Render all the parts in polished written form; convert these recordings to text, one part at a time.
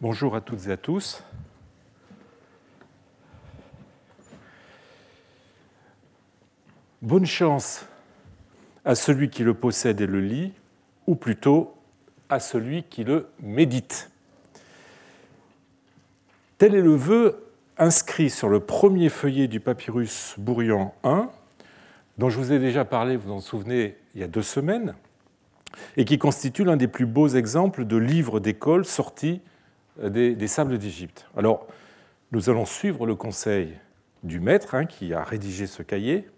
Bonjour à toutes et à tous. Bonne chance à celui qui le possède et le lit, ou plutôt à celui qui le médite. Tel est le vœu inscrit sur le premier feuillet du papyrus Bourrian I, dont je vous ai déjà parlé, vous vous en souvenez, il y a 2 semaines, et qui constitue l'un des plus beaux exemples de livres d'école sortis des sables d'Égypte. Alors, nous allons suivre le conseil du maître qui a rédigé ce cahier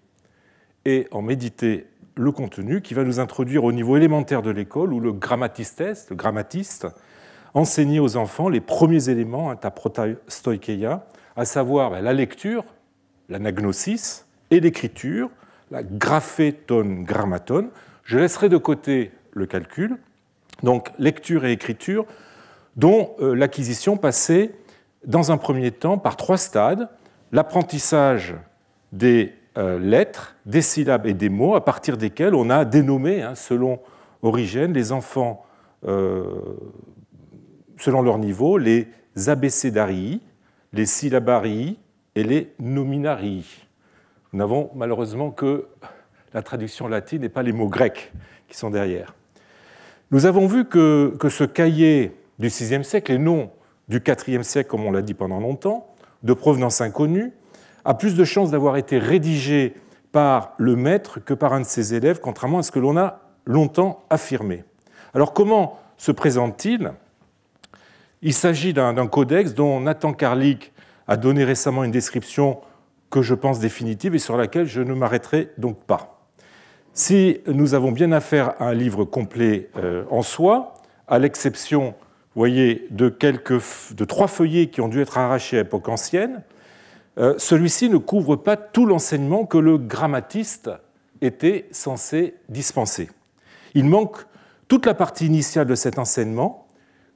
et en méditer le contenu qui va nous introduire au niveau élémentaire de l'école où le grammatiste, enseignait aux enfants les premiers éléments, ta protostoikeia, à savoir la lecture, l'anagnosis et l'écriture, la graphéton, grammaton. Je laisserai de côté le calcul, donc lecture et écriture, dont l'acquisition passait dans un premier temps par 3 stades, l'apprentissage des lettres, des syllabes et des mots, à partir desquels on a dénommé, selon Origène, les enfants, selon leur niveau, les abécédarii, les syllabarii et les nominarii. Nous n'avons malheureusement que la traduction latine et pas les mots grecs qui sont derrière. Nous avons vu que ce cahier du VIe siècle et non du IVe siècle, comme on l'a dit pendant longtemps, de provenance inconnue, a plus de chances d'avoir été rédigé par le maître que par un de ses élèves, contrairement à ce que l'on a longtemps affirmé. Alors comment se présente-t-il ? Il s'agit d'un codex dont Nathan Karlik a donné récemment une description que je pense définitive et sur laquelle je ne m'arrêterai donc pas. Si nous avons bien affaire à un livre complet en soi, à l'exception, vous voyez, de 3 feuillets qui ont dû être arrachés à époque ancienne, celui-ci ne couvre pas tout l'enseignement que le grammatiste était censé dispenser. Il manque toute la partie initiale de cet enseignement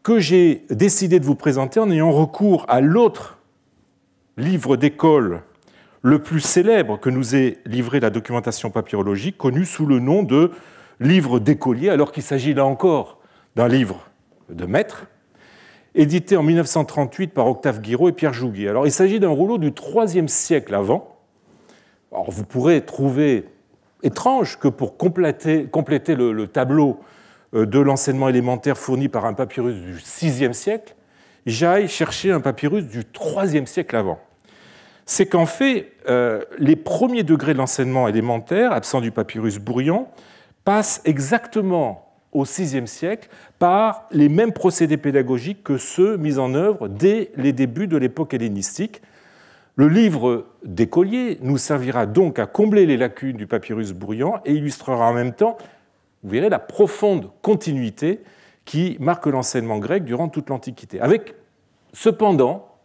que j'ai décidé de vous présenter en ayant recours à l'autre livre d'école le plus célèbre que nous ait livré la documentation papyrologique, connu sous le nom de livre d'écolier, alors qu'il s'agit là encore d'un livre de maître, édité en 1938 par Octave Guiraud et Pierre Jougui. Alors, il s'agit d'un rouleau du IIIe siècle avant. Alors, vous pourrez trouver étrange que pour compléter le tableau de l'enseignement élémentaire fourni par un papyrus du VIe siècle, j'aille chercher un papyrus du IIIe siècle avant. C'est qu'en fait, les premiers degrés de l'enseignement élémentaire, absent du papyrus Bourrian, passent exactement au VIe siècle par les mêmes procédés pédagogiques que ceux mis en œuvre dès les débuts de l'époque hellénistique. Le livre d'écolier nous servira donc à combler les lacunes du papyrus Bourrian et illustrera en même temps, vous verrez, la profonde continuité qui marque l'enseignement grec durant toute l'Antiquité, avec cependant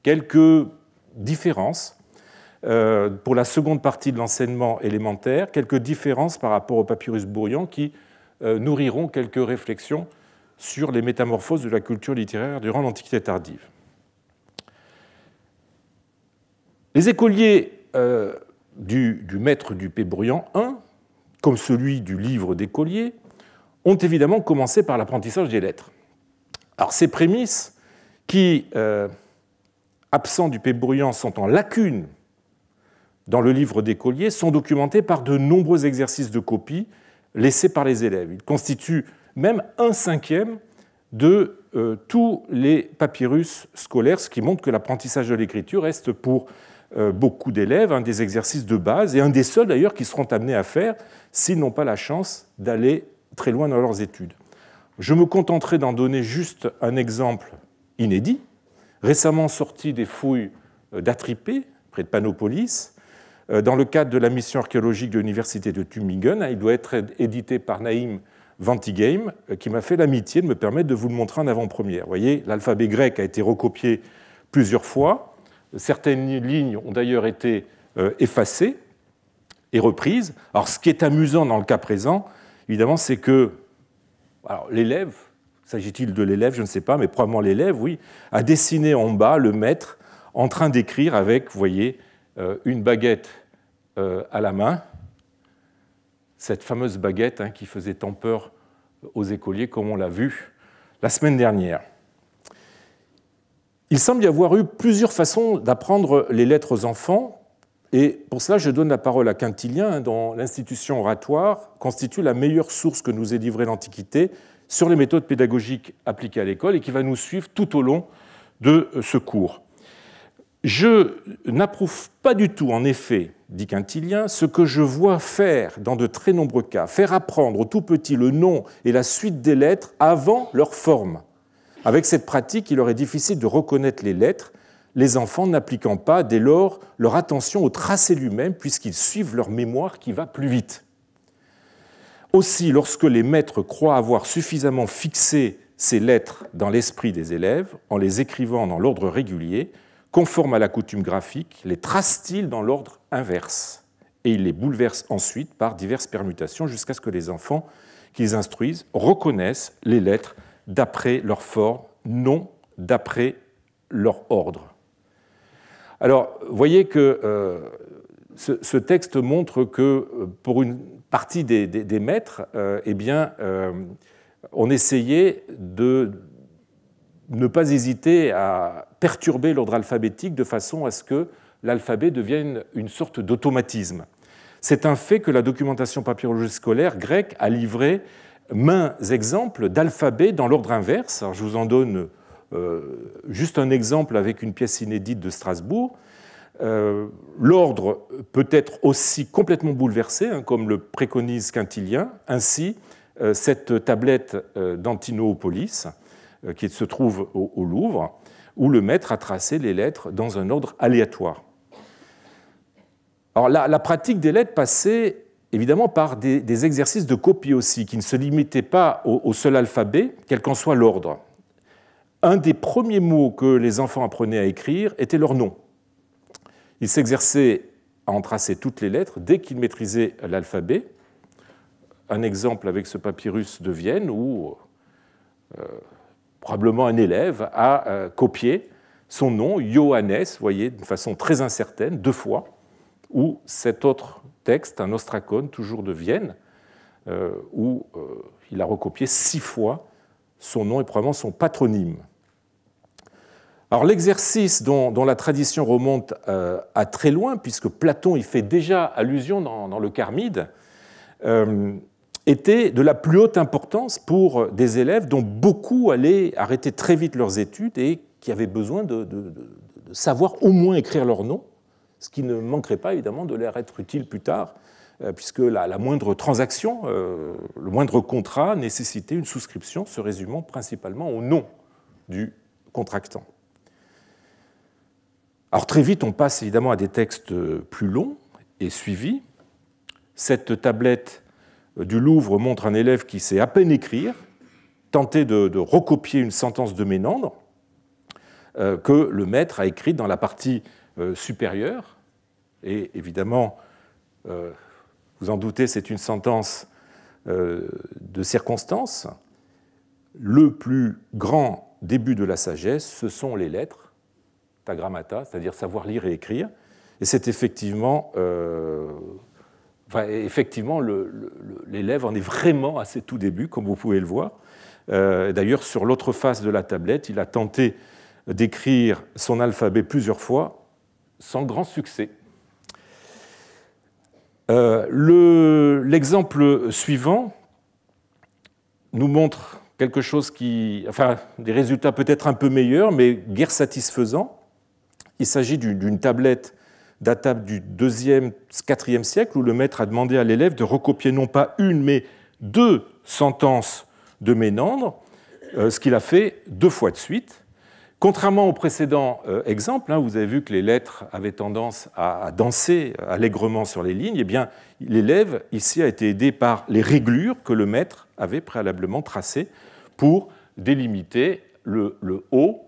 quelques différences pour la seconde partie de l'enseignement élémentaire, quelques différences par rapport au papyrus Bourrian qui nourriront quelques réflexions sur les métamorphoses de la culture littéraire durant l'Antiquité tardive. Les écoliers du maître du Bourrian I, comme celui du livre d'écolier, ont évidemment commencé par l'apprentissage des lettres. Alors ces prémices, qui, absents du Bourrian, sont en lacune dans le livre d'écolier, sont documentées par de nombreux exercices de copie laissés par les élèves. Ils constituent même 1/5 de tous les papyrus scolaires, ce qui montre que l'apprentissage de l'écriture reste pour beaucoup d'élèves un des exercices de base et un des seuls d'ailleurs qu'ils seront amenés à faire s'ils n'ont pas la chance d'aller très loin dans leurs études. Je me contenterai d'en donner juste un exemple inédit, récemment sorti des fouilles d'Atripé, près de Panopolis, dans le cadre de la mission archéologique de l'université de Tübingen. Il doit être édité par Naïm Ventigame, qui m'a fait l'amitié de me permettre de vous le montrer en avant-première. Vous voyez, l'alphabet grec a été recopié plusieurs fois. Certaines lignes ont d'ailleurs été effacées et reprises. Alors, ce qui est amusant dans le cas présent, évidemment, c'est que l'élève, s'agit-il de l'élève, je ne sais pas, mais probablement l'élève, oui, a dessiné en bas le maître en train d'écrire avec, vous voyez, une baguette à la main, cette fameuse baguette qui faisait tant peur aux écoliers, comme on l'a vu la semaine dernière. Il semble y avoir eu plusieurs façons d'apprendre les lettres aux enfants, et pour cela, je donne la parole à Quintilien, dont l'institution oratoire constitue la meilleure source que nous ait livrée l'Antiquité sur les méthodes pédagogiques appliquées à l'école et qui va nous suivre tout au long de ce cours. Je n'approuve pas du tout, en effet, dit Quintilien, ce que je vois faire dans de très nombreux cas, faire apprendre aux tout petits le nom et la suite des lettres avant leur forme. Avec cette pratique, il leur est difficile de reconnaître les lettres, les enfants n'appliquant pas dès lors leur attention au tracé lui-même, puisqu'ils suivent leur mémoire qui va plus vite. Aussi, lorsque les maîtres croient avoir suffisamment fixé ces lettres dans l'esprit des élèves, en les écrivant dans l'ordre régulier, conforme à la coutume graphique, les tracent-ils dans l'ordre inverse, et ils les bouleversent ensuite par diverses permutations jusqu'à ce que les enfants qu'ils instruisent reconnaissent les lettres d'après leur forme, non d'après leur ordre. Alors, vous voyez que ce texte montre que pour une partie des maîtres, on essayait de ne pas hésiter à perturber l'ordre alphabétique de façon à ce que l'alphabet devienne une sorte d'automatisme. C'est un fait que la documentation papyrologique scolaire grecque a livré maints exemples d'alphabet dans l'ordre inverse. Alors, je vous en donne juste un exemple avec une pièce inédite de Strasbourg. L'ordre peut être aussi complètement bouleversé, comme le préconise Quintilien. Ainsi, cette tablette d'Antinoopolis, qui se trouve au Louvre, où le maître a tracé les lettres dans un ordre aléatoire. Alors, la pratique des lettres passait évidemment par des exercices de copie aussi, qui ne se limitaient pas au seul alphabet, quel qu'en soit l'ordre. Un des premiers mots que les enfants apprenaient à écrire était leur nom. Ils s'exerçaient à en tracer toutes les lettres dès qu'ils maîtrisaient l'alphabet. Un exemple avec ce papyrus de Vienne où probablement un élève a copié son nom, Johannes, vous voyez, de façon très incertaine, 2 fois, ou cet autre texte, un ostracone, toujours de Vienne, où il a recopié 6 fois son nom et probablement son patronyme. Alors l'exercice dont la tradition remonte à très loin, puisque Platon y fait déjà allusion dans le Charmide, était de la plus haute importance pour des élèves dont beaucoup allaient arrêter très vite leurs études et qui avaient besoin de savoir au moins écrire leur nom, ce qui ne manquerait pas évidemment de leur être utile plus tard, puisque la moindre transaction, le moindre contrat nécessitait une souscription se résumant principalement au nom du contractant. Alors très vite, on passe évidemment à des textes plus longs et suivis. Cette tablette du Louvre montre un élève qui sait à peine écrire, tenter de recopier une sentence de Ménandre que le maître a écrite dans la partie supérieure. Et évidemment, vous en doutez, c'est une sentence de circonstance. Le plus grand début de la sagesse, ce sont les lettres, ta grammata, c'est-à-dire savoir lire et écrire. Et c'est effectivement, l'élève en est vraiment à ses tout débuts, comme vous pouvez le voir. D'ailleurs, sur l'autre face de la tablette, il a tenté d'écrire son alphabet plusieurs fois, sans grand succès. L'exemple suivant nous montre quelque chose des résultats peut-être un peu meilleurs, mais guère satisfaisants. Il s'agit d'une tablette datable du IIe, IVe siècle, où le maître a demandé à l'élève de recopier non pas une, mais 2 sentences de Ménandre, ce qu'il a fait 2 fois de suite. Contrairement au précédent exemple, vous avez vu que les lettres avaient tendance à danser allègrement sur les lignes, eh bien, l'élève ici a été aidé par les réglures que le maître avait préalablement tracées pour délimiter le haut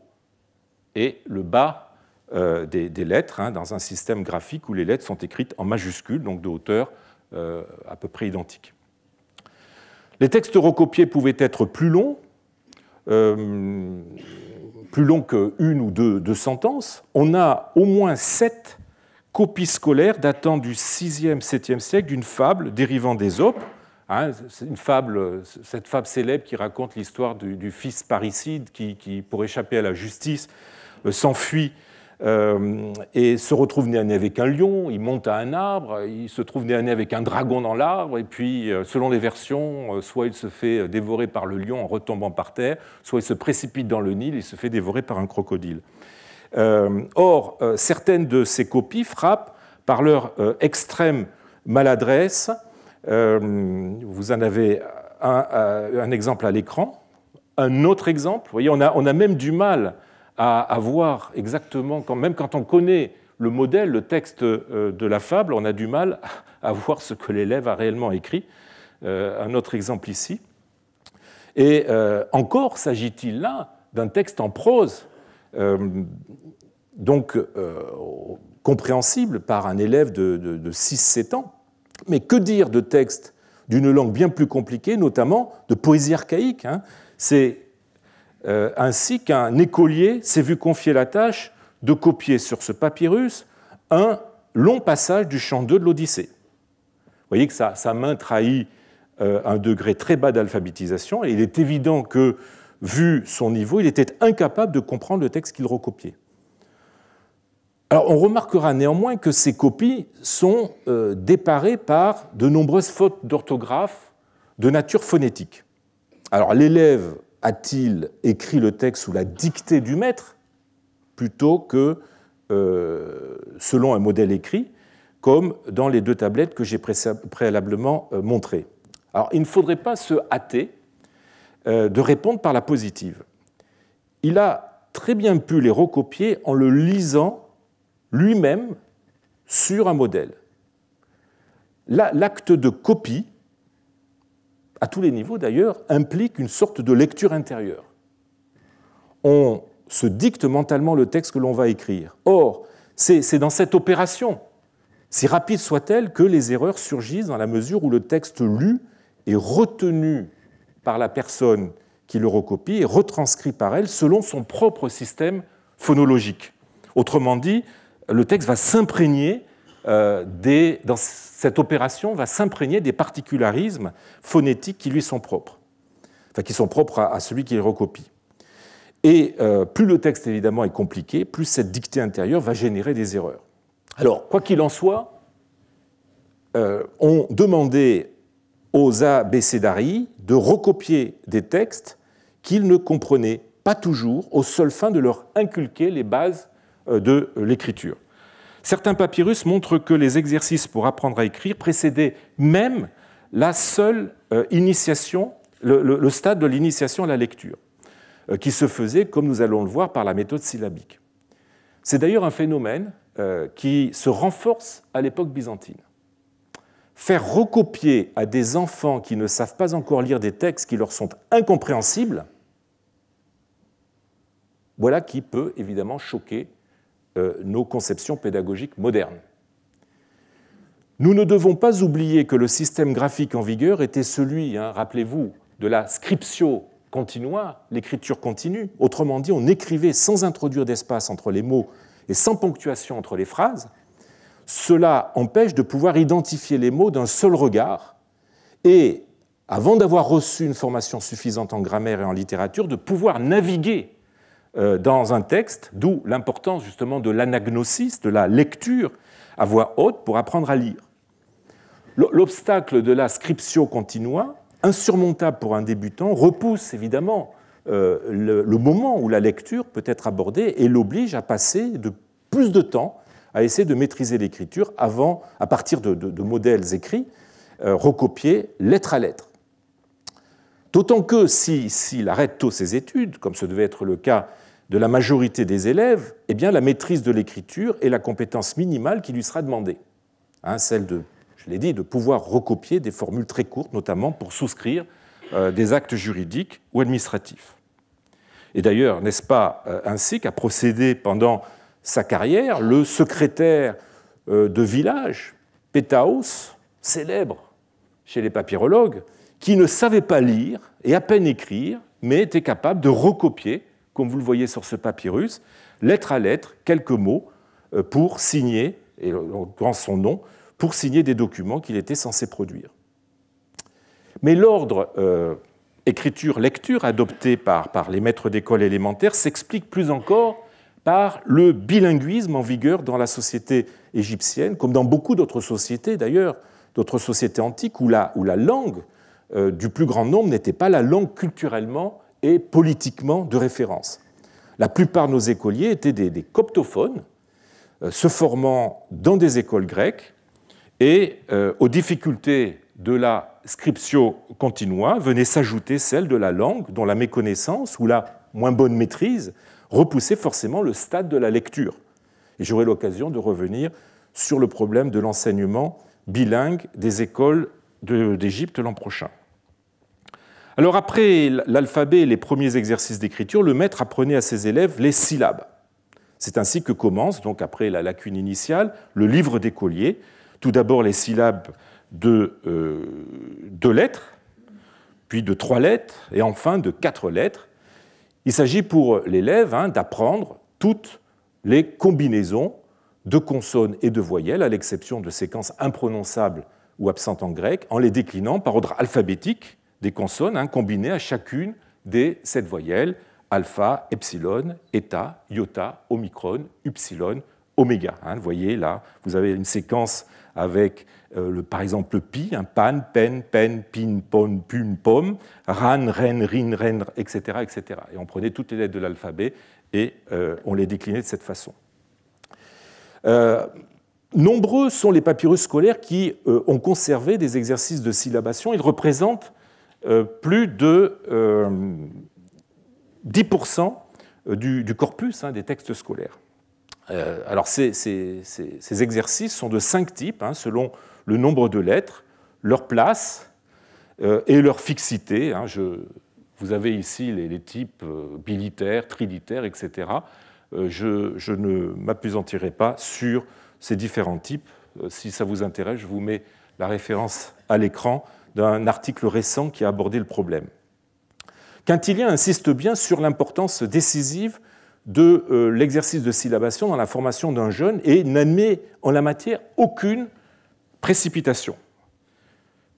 et le bas des lettres, dans un système graphique où les lettres sont écrites en majuscules, donc de hauteur à peu près identique. Les textes recopiés pouvaient être plus longs qu'une ou deux sentences. On a au moins 7 copies scolaires datant du 6e, 7e siècle d'une fable dérivant d'Ésope. C'est cette fable célèbre qui raconte l'histoire du fils parricide qui, pour échapper à la justice, s'enfuit et se retrouve nez à nez avec un lion, il monte à un arbre, il se trouve nez à nez avec un dragon dans l'arbre, et puis, selon les versions, soit il se fait dévorer par le lion en retombant par terre, soit il se précipite dans le Nil et se fait dévorer par un crocodile. Or, certaines de ces copies frappent par leur extrême maladresse. Vous en avez un exemple à l'écran. Un autre exemple, vous voyez, on a même du mal à voir exactement, même quand on connaît le modèle, le texte de la fable, on a du mal à voir ce que l'élève a réellement écrit. Un autre exemple ici. Et encore s'agit-il là d'un texte en prose, donc compréhensible par un élève de 6-7 ans. Mais que dire de textes d'une langue bien plus compliquée, notamment de poésie archaïque, hein. C'est ainsi qu'un écolier s'est vu confier la tâche de copier sur ce papyrus un long passage du chant 2 de l'Odyssée. Vous voyez que sa main trahit un degré très bas d'alphabétisation, et il est évident que, vu son niveau, il était incapable de comprendre le texte qu'il recopiait. Alors, on remarquera néanmoins que ces copies sont déparées par de nombreuses fautes d'orthographe de nature phonétique. Alors, l'élève a-t-il écrit le texte sous la dictée du maître plutôt que selon un modèle écrit, comme dans les 2 tablettes que j'ai préalablement montrées? Alors, il ne faudrait pas se hâter de répondre par la positive. Il a très bien pu les recopier en le lisant lui-même sur un modèle. L'acte de copie, à tous les niveaux d'ailleurs, implique une sorte de lecture intérieure. On se dicte mentalement le texte que l'on va écrire. Or, c'est dans cette opération, si rapide soit-elle, que les erreurs surgissent dans la mesure où le texte lu est retenu par la personne qui le recopie et retranscrit par elle selon son propre système phonologique. Autrement dit, le texte va s'imprégner dans cette opération, va s'imprégner des particularismes phonétiques qui lui sont propres, enfin qui sont propres à celui qui le recopie. Et plus le texte évidemment est compliqué, plus cette dictée intérieure va générer des erreurs. Alors, quoi qu'il en soit, on demandait aux abécédarii de recopier des textes qu'ils ne comprenaient pas toujours, aux seules fins de leur inculquer les bases de l'écriture. Certains papyrus montrent que les exercices pour apprendre à écrire précédaient même la seule initiation, le stade de l'initiation à la lecture, qui se faisait, comme nous allons le voir, par la méthode syllabique. C'est d'ailleurs un phénomène qui se renforce à l'époque byzantine. Faire recopier à des enfants qui ne savent pas encore lire des textes qui leur sont incompréhensibles, voilà qui peut évidemment choquer nos conceptions pédagogiques modernes. Nous ne devons pas oublier que le système graphique en vigueur était celui, rappelez-vous, de la scriptio continua, l'écriture continue. Autrement dit, on écrivait sans introduire d'espace entre les mots et sans ponctuation entre les phrases. Cela empêche de pouvoir identifier les mots d'un seul regard et, avant d'avoir reçu une formation suffisante en grammaire et en littérature, de pouvoir naviguer dans un texte, d'où l'importance justement de l'anagnosis, de la lecture à voix haute pour apprendre à lire. L'obstacle de la scriptio continua, insurmontable pour un débutant, repousse évidemment le moment où la lecture peut être abordée et l'oblige à passer plus de temps à essayer de maîtriser l'écriture avant, à partir de modèles écrits, recopiés lettre à lettre. D'autant que s'il arrête tôt ses études, comme ce devait être le cas de la majorité des élèves, eh bien, la maîtrise de l'écriture est la compétence minimale qui lui sera demandée. Celle de, je l'ai dit, de pouvoir recopier des formules très courtes, notamment pour souscrire des actes juridiques ou administratifs. Et d'ailleurs, n'est-ce pas ainsi qu'a procédé pendant sa carrière le secrétaire de village, Pétaos, célèbre chez les papyrologues, qui ne savait pas lire et à peine écrire, mais était capable de recopier, comme vous le voyez sur ce papyrus, lettre à lettre, quelques mots pour signer, et en l'occurrence son nom, pour signer des documents qu'il était censé produire. Mais l'ordre écriture-lecture adopté par les maîtres d'école élémentaire s'explique plus encore par le bilinguisme en vigueur dans la société égyptienne, comme dans beaucoup d'autres sociétés d'ailleurs, d'autres sociétés antiques, où la langue du plus grand nombre n'était pas la langue culturellement et politiquement de référence. La plupart de nos écoliers étaient des coptophones, se formant dans des écoles grecques, et aux difficultés de la scriptio continua venait s'ajouter celle de la langue dont la méconnaissance ou la moins bonne maîtrise repoussait forcément le stade de la lecture. Et j'aurai l'occasion de revenir sur le problème de l'enseignement bilingue des écoles d'Égypte l'an prochain. Alors après l'alphabet et les premiers exercices d'écriture, le maître apprenait à ses élèves les syllabes. C'est ainsi que commence, donc après la lacune initiale, le livre d'écolier. Tout d'abord les syllabes de 2 lettres, puis de 3 lettres, et enfin de 4 lettres. Il s'agit pour l'élève d'apprendre toutes les combinaisons de consonnes et de voyelles, à l'exception de séquences imprononçables ou absentes en grec, en les déclinant par ordre alphabétique des consonnes combinées à chacune des 7 voyelles, alpha, epsilon, eta, iota, omicron, upsilon, oméga. Vous voyez là, vous avez une séquence avec par exemple le pi, pan, pen, pen, pin, pon, pum, pom, ran, ren, rin, ren, etc., etc. Et on prenait toutes les lettres de l'alphabet et on les déclinait de cette façon. Nombreux sont les papyrus scolaires qui ont conservé des exercices de syllabation. Ils représentent plus de 10% du corpus des textes scolaires. Alors ces exercices sont de 5 types, selon le nombre de lettres, leur place et leur fixité. Vous avez ici les types bilitaires, trilitaires, etc. Je ne m'appesantirai pas sur ces différents types. Si ça vous intéresse, je vous mets la référence à l'écran d'un article récent qui a abordé le problème. Quintilien insiste bien sur l'importance décisive de l'exercice de syllabation dans la formation d'un jeune et n'admet en la matière aucune précipitation.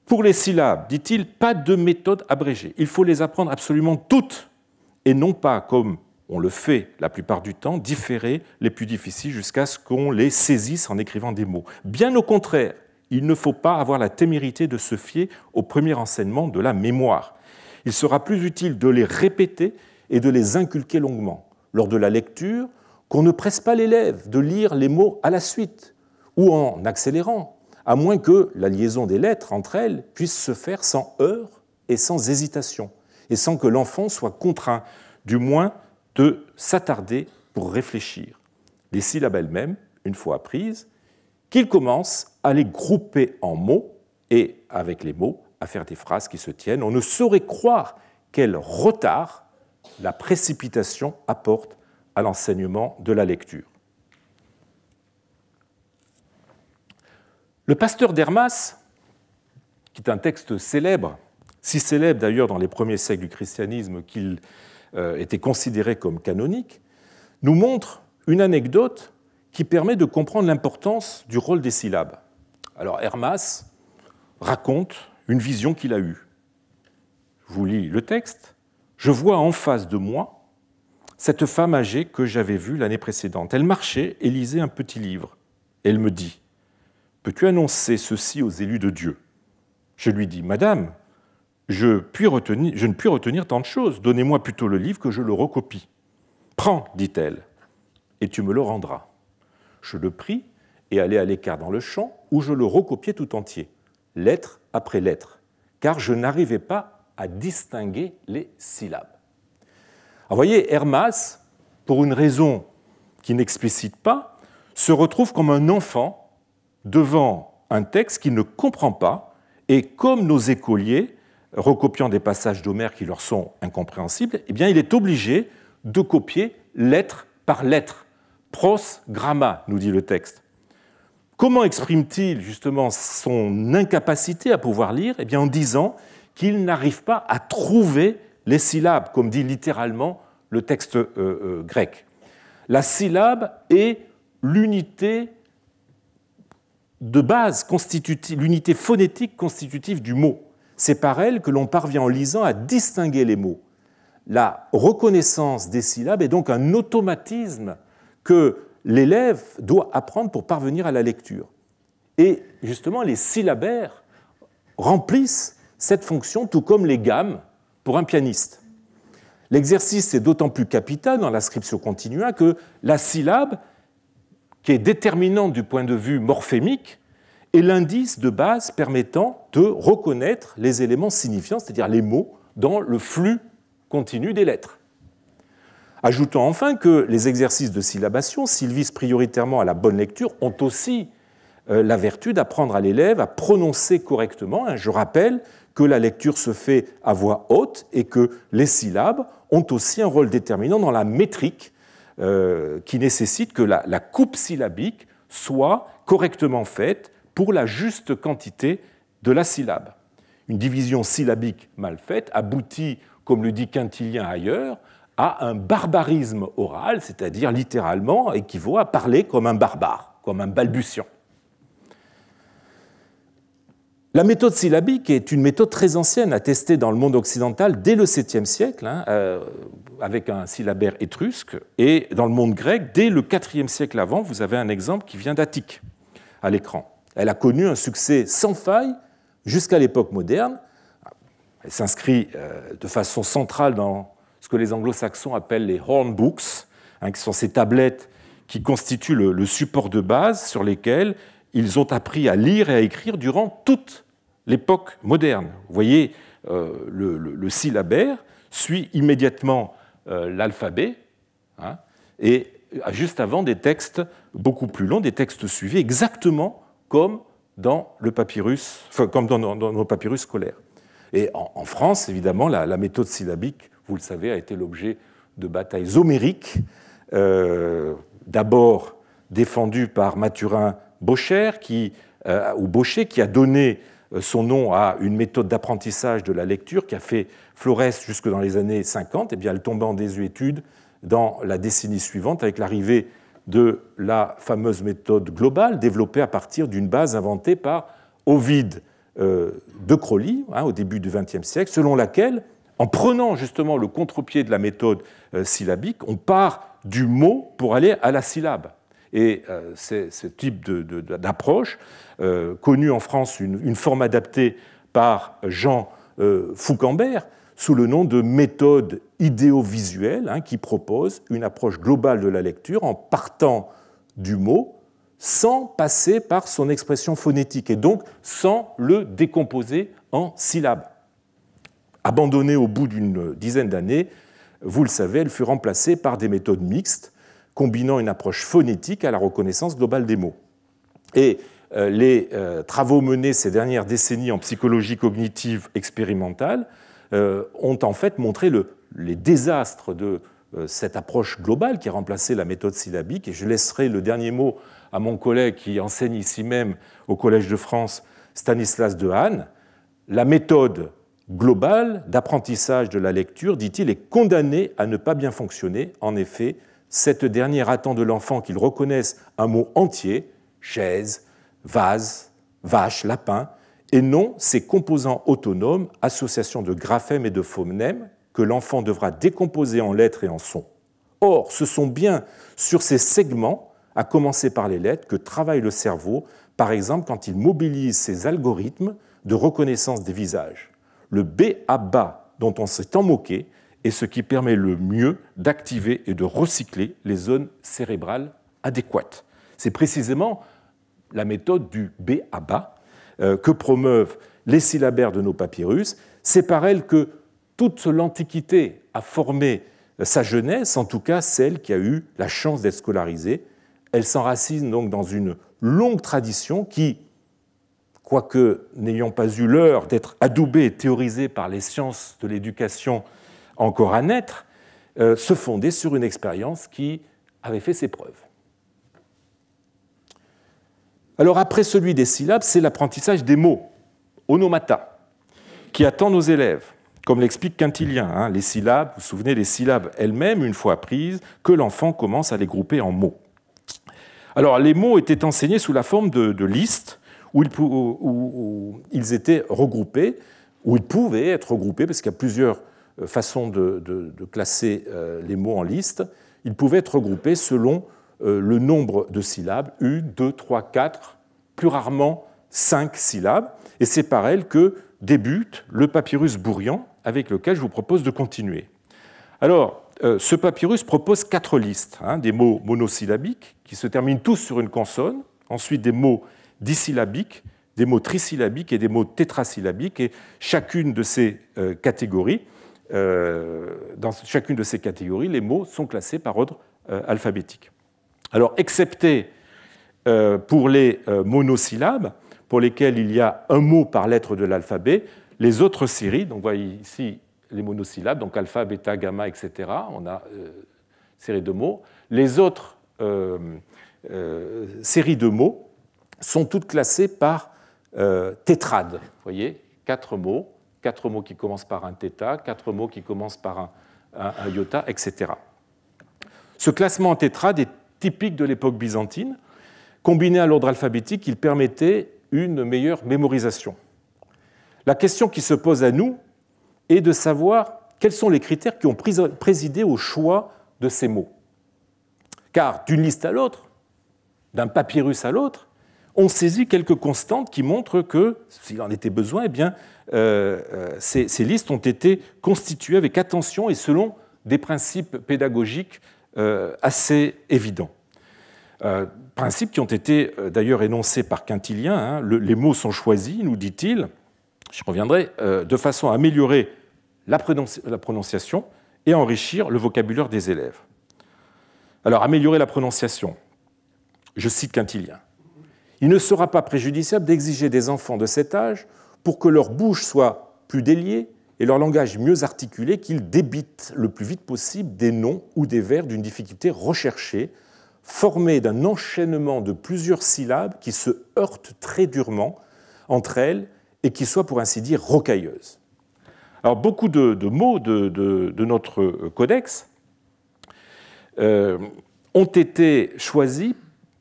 Pour les syllabes, dit-il, pas de méthode abrégée. Il faut les apprendre absolument toutes et non pas, comme on le fait la plupart du temps, différer les plus difficiles jusqu'à ce qu'on les saisisse en écrivant des mots. Bien au contraire, il ne faut pas avoir la témérité de se fier au premier enseignement de la mémoire. Il sera plus utile de les répéter et de les inculquer longuement. Lors de la lecture, qu'on ne presse pas l'élève de lire les mots à la suite ou en accélérant, à moins que la liaison des lettres entre elles puisse se faire sans heurts et sans hésitation, et sans que l'enfant soit contraint, du moins, de s'attarder pour réfléchir. Les syllabes elles-mêmes, une fois apprises, qu'il commence à les grouper en mots et, avec les mots, à faire des phrases qui se tiennent. On ne saurait croire quel retard la précipitation apporte à l'enseignement de la lecture. Le Pasteur d'Hermas, qui est un texte célèbre, si célèbre d'ailleurs dans les premiers siècles du christianisme qu'il était considéré comme canonique, nous montre une anecdote qui permet de comprendre l'importance du rôle des syllabes. Alors Hermas raconte une vision qu'il a eue. Je vous lis le texte. « Je vois en face de moi cette femme âgée que j'avais vue l'année précédente. Elle marchait et lisait un petit livre. Elle me dit « Peux-tu annoncer ceci aux élus de Dieu ?» Je lui dis « Madame, je ne puis retenir tant de choses. Donnez-moi plutôt le livre que je le recopie. »« Prends, dit-elle, et tu me le rendras. » Je le pris et allai à l'écart dans le champ où je le recopiai tout entier, lettre après lettre, car je n'arrivais pas à distinguer les syllabes. Alors, vous voyez, Hermas, pour une raison qui n'explicite pas, se retrouve comme un enfant devant un texte qu'il ne comprend pas, et comme nos écoliers, recopiant des passages d'Homère qui leur sont incompréhensibles, eh bien, il est obligé de copier lettre par lettre. Pros gramma, nous dit le texte. Comment exprime-t-il justement son incapacité à pouvoir lire ? Eh bien, en disant qu'il n'arrive pas à trouver les syllabes, comme dit littéralement le texte grec. La syllabe est l'unité de base constitutive, l'unité phonétique constitutive du mot. C'est par elle que l'on parvient en lisant à distinguer les mots. La reconnaissance des syllabes est donc un automatisme que l'élève doit apprendre pour parvenir à la lecture. Et justement, les syllabaires remplissent cette fonction, tout comme les gammes pour un pianiste. L'exercice est d'autant plus capital dans la scriptio continua que la syllabe, qui est déterminante du point de vue morphémique, est l'indice de base permettant de reconnaître les éléments signifiants, c'est-à-dire les mots, dans le flux continu des lettres. Ajoutons enfin que les exercices de syllabation, s'ils visent prioritairement à la bonne lecture, ont aussi la vertu d'apprendre à l'élève à prononcer correctement. Je rappelle que la lecture se fait à voix haute et que les syllabes ont aussi un rôle déterminant dans la métrique qui nécessite que la coupe syllabique soit correctement faite pour la juste quantité de la syllabe. Une division syllabique mal faite aboutit, comme le dit Quintilien ailleurs, à un barbarisme oral, c'est-à-dire littéralement équivaut à parler comme un barbare, comme un balbutiant. La méthode syllabique est une méthode très ancienne, attestée dans le monde occidental dès le 7e siècle, avec un syllabaire étrusque, et dans le monde grec, dès le 4e siècle avant, vous avez un exemple qui vient d'Attique à l'écran. Elle a connu un succès sans faille jusqu'à l'époque moderne. Elle s'inscrit de façon centrale dans ce que les anglo-saxons appellent les hornbooks, qui sont ces tablettes qui constituent le support de base sur lesquels ils ont appris à lire et à écrire durant toute l'époque moderne. Vous voyez, le syllabaire suit immédiatement l'alphabet, et juste avant des textes beaucoup plus longs, des textes suivis exactement comme dans le papyrus, comme dans nos papyrus scolaires. Et en France, évidemment, la méthode syllabique, vous le savez, a été l'objet de batailles homériques, d'abord défendues par Mathurin Bocher, qui a donné son nom à une méthode d'apprentissage de la lecture qui a fait florès jusque dans les années 50. Eh bien, elle tombait en désuétude dans la décennie suivante avec l'arrivée de la fameuse méthode globale développée à partir d'une base inventée par Ovide de Crowley au début du XXe siècle, selon laquelle, en prenant justement le contre-pied de la méthode syllabique, on part du mot pour aller à la syllabe. Et c'est ce type d'approche, connue en France une forme adaptée par Jean Foucambert, sous le nom de méthode idéovisuelle, qui propose une approche globale de la lecture en partant du mot sans passer par son expression phonétique et donc sans le décomposer en syllabes. Abandonnée au bout d'une dizaine d'années, vous le savez, elle fut remplacée par des méthodes mixtes combinant une approche phonétique à la reconnaissance globale des mots. Et les travaux menés ces dernières décennies en psychologie cognitive expérimentale ont en fait montré les désastres de cette approche globale qui a remplacé la méthode syllabique. Et je laisserai le dernier mot à mon collègue qui enseigne ici même au Collège de France, Stanislas Dehaene. La méthode globale d'apprentissage de la lecture, dit-il, est condamnée à ne pas bien fonctionner. En effet, cette dernière attend de l'enfant qu'il reconnaisse un mot entier, chaise, vase, vache, lapin, et non ses composants autonomes, associations de graphèmes et de phonèmes, que l'enfant devra décomposer en lettres et en sons. Or, ce sont bien sur ces segments, à commencer par les lettres, que travaille le cerveau, par exemple quand il mobilise ses algorithmes de reconnaissance des visages. Le B.A.B.A. dont on s'est tant moqué est ce qui permet le mieux d'activer et de recycler les zones cérébrales adéquates. C'est précisément la méthode du B.A.B.A. Que promeuvent les syllabaires de nos papyrus. C'est par elle que toute l'Antiquité a formé sa jeunesse, en tout cas celle qui a eu la chance d'être scolarisée. Elle s'enracine donc dans une longue tradition qui, quoique n'ayant pas eu l'heure d'être adoubée et théorisée par les sciences de l'éducation encore à naître, se fondait sur une expérience qui avait fait ses preuves. Alors après celui des syllabes, c'est l'apprentissage des mots, onomata, qui attend nos élèves. Comme l'explique Quintilien, les syllabes, vous vous souvenez, les syllabes elles-mêmes, une fois apprises, que l'enfant commence à les grouper en mots. Alors les mots étaient enseignés sous la forme de listes où ils étaient regroupés, où ils pouvaient être regroupés, parce qu'il y a plusieurs façons de classer les mots en listes. Ils pouvaient être regroupés selon le nombre de syllabes, 1, 2, 3, 4, plus rarement 5 syllabes. Et c'est par elles que débute le papyrus Bourrian, avec lequel je vous propose de continuer. Alors, ce papyrus propose 4 listes, des mots monosyllabiques qui se terminent tous sur une consonne, ensuite des mots disyllabiques, des mots trisyllabiques et des mots tétrasyllabiques. Et chacune de ces catégories, dans chacune de ces catégories, les mots sont classés par ordre alphabétique. Alors, excepté pour les monosyllabes, pour lesquels il y a un mot par lettre de l'alphabet, les autres séries, donc vous voyez ici les monosyllabes, donc alpha, bêta, gamma, etc., on a série de mots. Les autres séries de mots sont toutes classées par tétrade. Vous voyez, 4 mots qui commencent par un θ, 4 mots qui commencent par un iota, etc. Ce classement en tétrade est typique de l'époque byzantine. Combiné à l'ordre alphabétique, il permettait une meilleure mémorisation. La question qui se pose à nous est de savoir quels sont les critères qui ont présidé au choix de ces mots. Car d'une liste à l'autre, d'un papyrus à l'autre, on saisit quelques constantes qui montrent que, s'il en était besoin, eh bien, ces listes ont été constituées avec attention et selon des principes pédagogiques assez évidents. Principes qui ont été d'ailleurs énoncés par Quintilien. Les mots sont choisis, nous dit-il, je reviendrai, de façon à améliorer la prononciation et enrichir le vocabulaire des élèves. Alors, améliorer la prononciation, je cite Quintilien. « Il ne sera pas préjudiciable d'exiger des enfants de cet âge, pour que leur bouche soit plus déliée et leur langage mieux articulé, qu'ils débitent le plus vite possible des noms ou des vers d'une difficulté recherchée, formés d'un enchaînement de plusieurs syllabes qui se heurtent très durement entre elles et qui soient, pour ainsi dire, rocailleuses. » Alors, beaucoup de mots de notre codex ont été choisis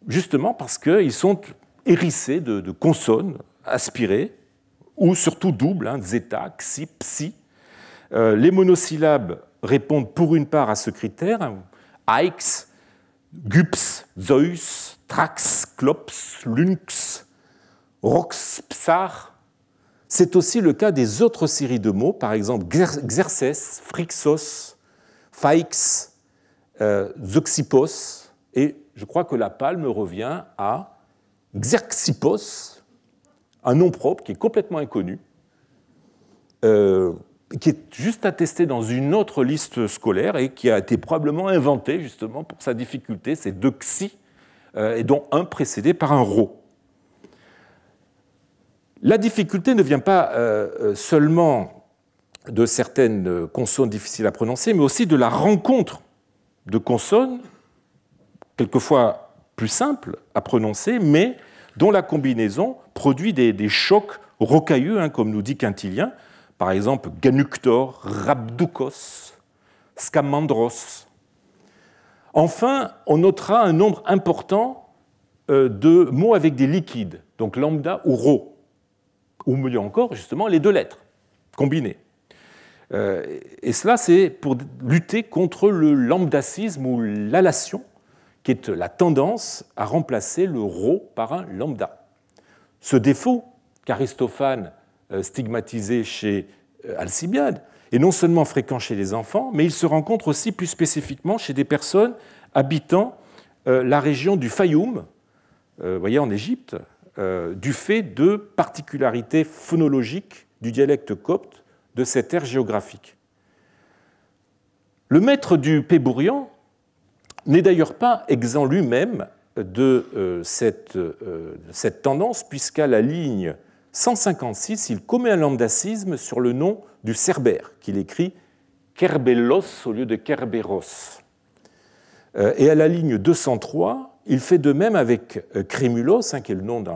justement parce qu'ils sont hérissés de consonnes aspirées, ou surtout doubles, zeta, xi, psi. Les monosyllabes répondent pour une part à ce critère, aix, gups, zeus, trax, klops, lynx, rox, psar. C'est aussi le cas des autres séries de mots, par exemple xerces, phrixos, phaix, zeuxipos, et je crois que la palme revient à Xerxipos, un nom propre qui est complètement inconnu, qui est juste attesté dans une autre liste scolaire et qui a été probablement inventé justement pour sa difficulté, c'est deux xi, et dont un précédé par un rho. La difficulté ne vient pas seulement de certaines consonnes difficiles à prononcer, mais aussi de la rencontre de consonnes, quelquefois plus simples à prononcer, mais dont la combinaison produit des chocs rocailleux, comme nous dit Quintilien, par exemple ganuctor, rhabdoukos, scamandros. Enfin, on notera un nombre important de mots avec des liquides, donc lambda ou rho, ou mieux encore, justement, les deux lettres combinées. Et cela, c'est pour lutter contre le lambdacisme ou l'allation, qui est la tendance à remplacer le rho par un lambda. Ce défaut qu'Aristophane stigmatisait chez Alcibiade est non seulement fréquent chez les enfants, mais il se rencontre aussi plus spécifiquement chez des personnes habitant la région du Fayoum, vous voyez, en Égypte, du fait de particularités phonologiques du dialecte copte de cette aire géographique. Le maître du Pébourian n'est d'ailleurs pas exempt lui-même de cette tendance, puisqu'à la ligne 156, il commet un lambdacisme sur le nom du cerbère, qu'il écrit Kerbellos au lieu de Kerberos. Et à la ligne 203, il fait de même avec Crémulos, qui est le nom du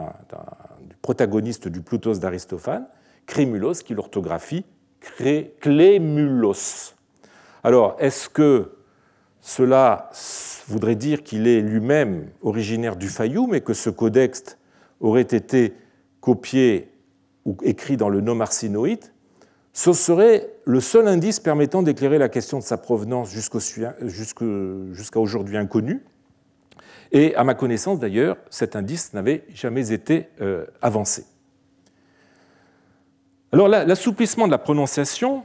protagoniste du Ploutos d'Aristophane, Crémulos, qui l'orthographie Clémulos. Alors, est-ce que cela voudrait dire qu'il est lui-même originaire du Fayoum et que ce codex aurait été copié ou écrit dans le nom arsinoïde? Ce serait le seul indice permettant d'éclairer la question de sa provenance jusqu'à aujourd'hui inconnue. Et à ma connaissance, d'ailleurs, cet indice n'avait jamais été avancé. Alors, l'assouplissement de la prononciation,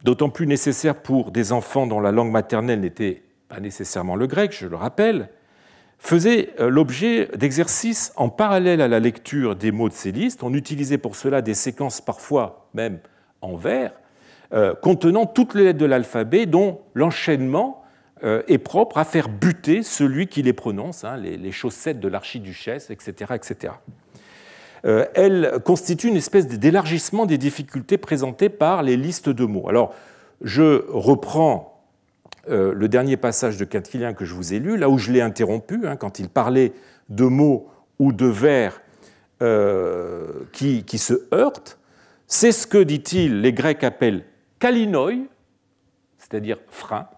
d'autant plus nécessaire pour des enfants dont la langue maternelle n'était pas nécessairement le grec, je le rappelle, faisait l'objet d'exercices en parallèle à la lecture des mots de ces listes. On utilisait pour cela des séquences parfois même en vers, contenant toutes les lettres de l'alphabet dont l'enchaînement est propre à faire buter celui qui les prononce, hein, les chaussettes de l'archiduchesse, etc. etc. Elle constitue une espèce d'élargissement des difficultés présentées par les listes de mots. Alors, je reprends le dernier passage de Quintilien que je vous ai lu, là où je l'ai interrompu, hein, quand il parlait de mots ou de vers qui se heurtent. C'est ce que, dit-il, les Grecs appellent kalinoi, c'est-à-dire frein,